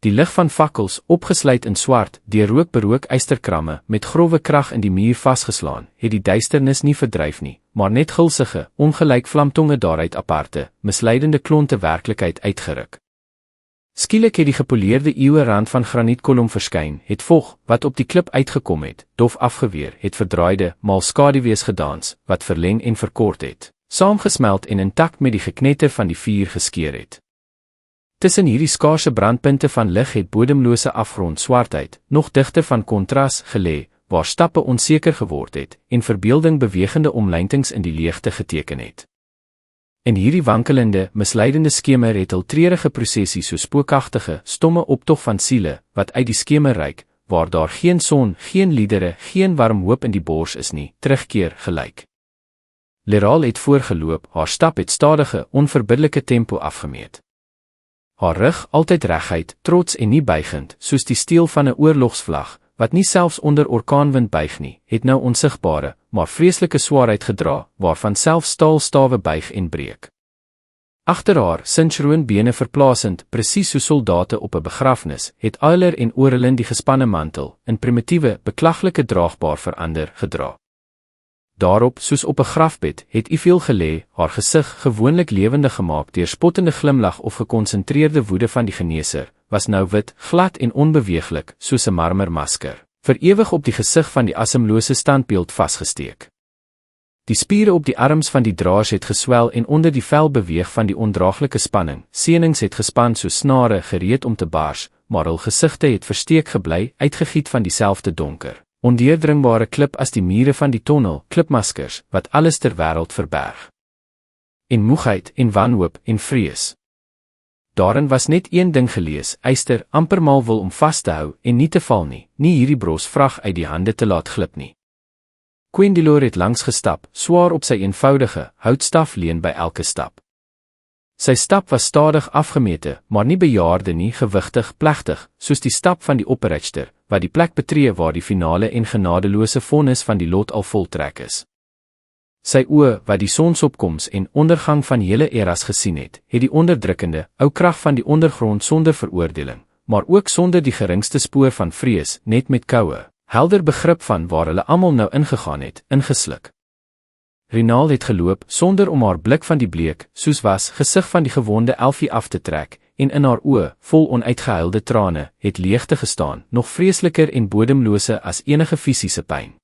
Die lig van fakkels, opgesluit in swart, deur rook berook ysterkramme, met grove krag in die muur vasgeslaan, het die duisternis nie verdryf nie, maar net gulsige, ongelyk vlamtonge daaruit aparte, misleidende klonte werklikheid uitgeruk. Skielik het die gepoleerde eeue rand van granietkolom verskyn, het vog, wat op die klip uitgekom het, dof afgeweer, het verdraaide, maal skaduwees gedans, wat verleng en verkort het, saamgesmeld en in takt met die geknetter van die vuur geskeur het. Tussen hierdie skaarse brandpunte van lig het bodemlose afgrond swartheid, nog digter van kontras, gelê, waar stappe onseker geword het, en verbeelding bewegende omleintings in die leegte geteken het. In hierdie wankelende, misleidende skemer het hul treurige prosesie so spookagtige, stomme optog van siele, wat uit die skemer reik, waar daar geen son, geen liedere, geen warm hoop in die bors is nie, terugkeer gelyk. Leral het voorgeloop, haar stap het stadige, onverbiddelike tempo afgemeet. Haar rug, altyd reguit, trots en nie buigend, soos die steel van 'n oorlogsvlag, wat nie selfs onder orkaanwind buig nie, het nou onsigbare, maar vreeslike swaarheid gedra, waarvan selfs staalstawe buig en breek. Agter haar, sinchroonbene verplaasend, presies so soldate op 'n begrafnis, het Euler en Orelin die gespanne mantel, in primitiewe, beklaglike draagbaar verander, gedra. Daarop, soos op 'n grafbed, het Ifiel gelê, haar gesig, gewoonlik lewendig gemaak deur spottende glimlag of gekonsentreerde woede van die geneeser, was nou wit, glad en onbeweeglik, soos 'n marmermasker, vir ewig op die gesig van die asemlose standbeeld vasgesteek. Die spiere op die arms van die draers het geswel en onder die vel beweeg van die ondraaglike spanning, seenings het gespan soos snare gereed om te bars, maar hul gesigte het versteek gebly, uitgegiet van dieselfde donker, ondeurdringbare klip as die mure van die tonnel, klipmaskers, wat alles ter wêreld verberg. En moegheid, en wanhoop, en vrees. Daarin was net een ding gelees, yster, amper mal wil om vas te hou, en nie te val nie, nie hierdie bros vrag uit die hande te laat glip nie. Quendilor het langs gestap, swaar op sy eenvoudige, houtstaf leun by elke stap. Sy stap was stadig afgemete, maar nie bejaarde nie, gewigtig, plegtig, soos die stap van die opperrichter, wat die plek betree waar die finale en genadeloose vonnis van die lot al voltrek is. Sy oë wat die sonsopkoms en ondergang van hele eras gesien het die onderdrukkende, ou krag van die ondergrond sonder veroordeling, maar ook sonder die geringste spoor van vrees, net met koue, helder begrip van waar hulle almal nou ingegaan het, ingesluk. Rinal het geloop, sonder om haar blik van die bleek, soos was, gesig van die gewonde Elfie af te trek, en in haar oë, vol onuitgehuilde trane, het leegte gestaan, nog vreesliker en bodemlose as enige fisiese pyn.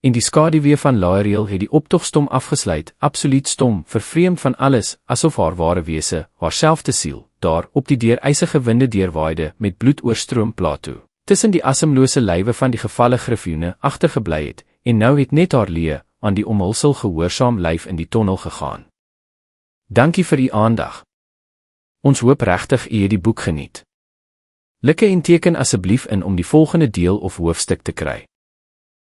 En die skaduwee van Laeriel het die optog stom afgesluit, absoluut stom, vervreemd van alles, asof haar ware wese, haarself te siel, daar op die deur ysige winde deurwaaide, met bloed oorstroom plato, tussen die asemlose lywe van die gevalle griffioene agtergebly het, en nou het net haar leë, aan die omhulsel gehoorsaam lyf in die tonnel gegaan. Dankie vir u aandag. Ons hoop regtig u het die boek geniet. Like en teken asseblief in om die volgende deel of hoofstuk te kry.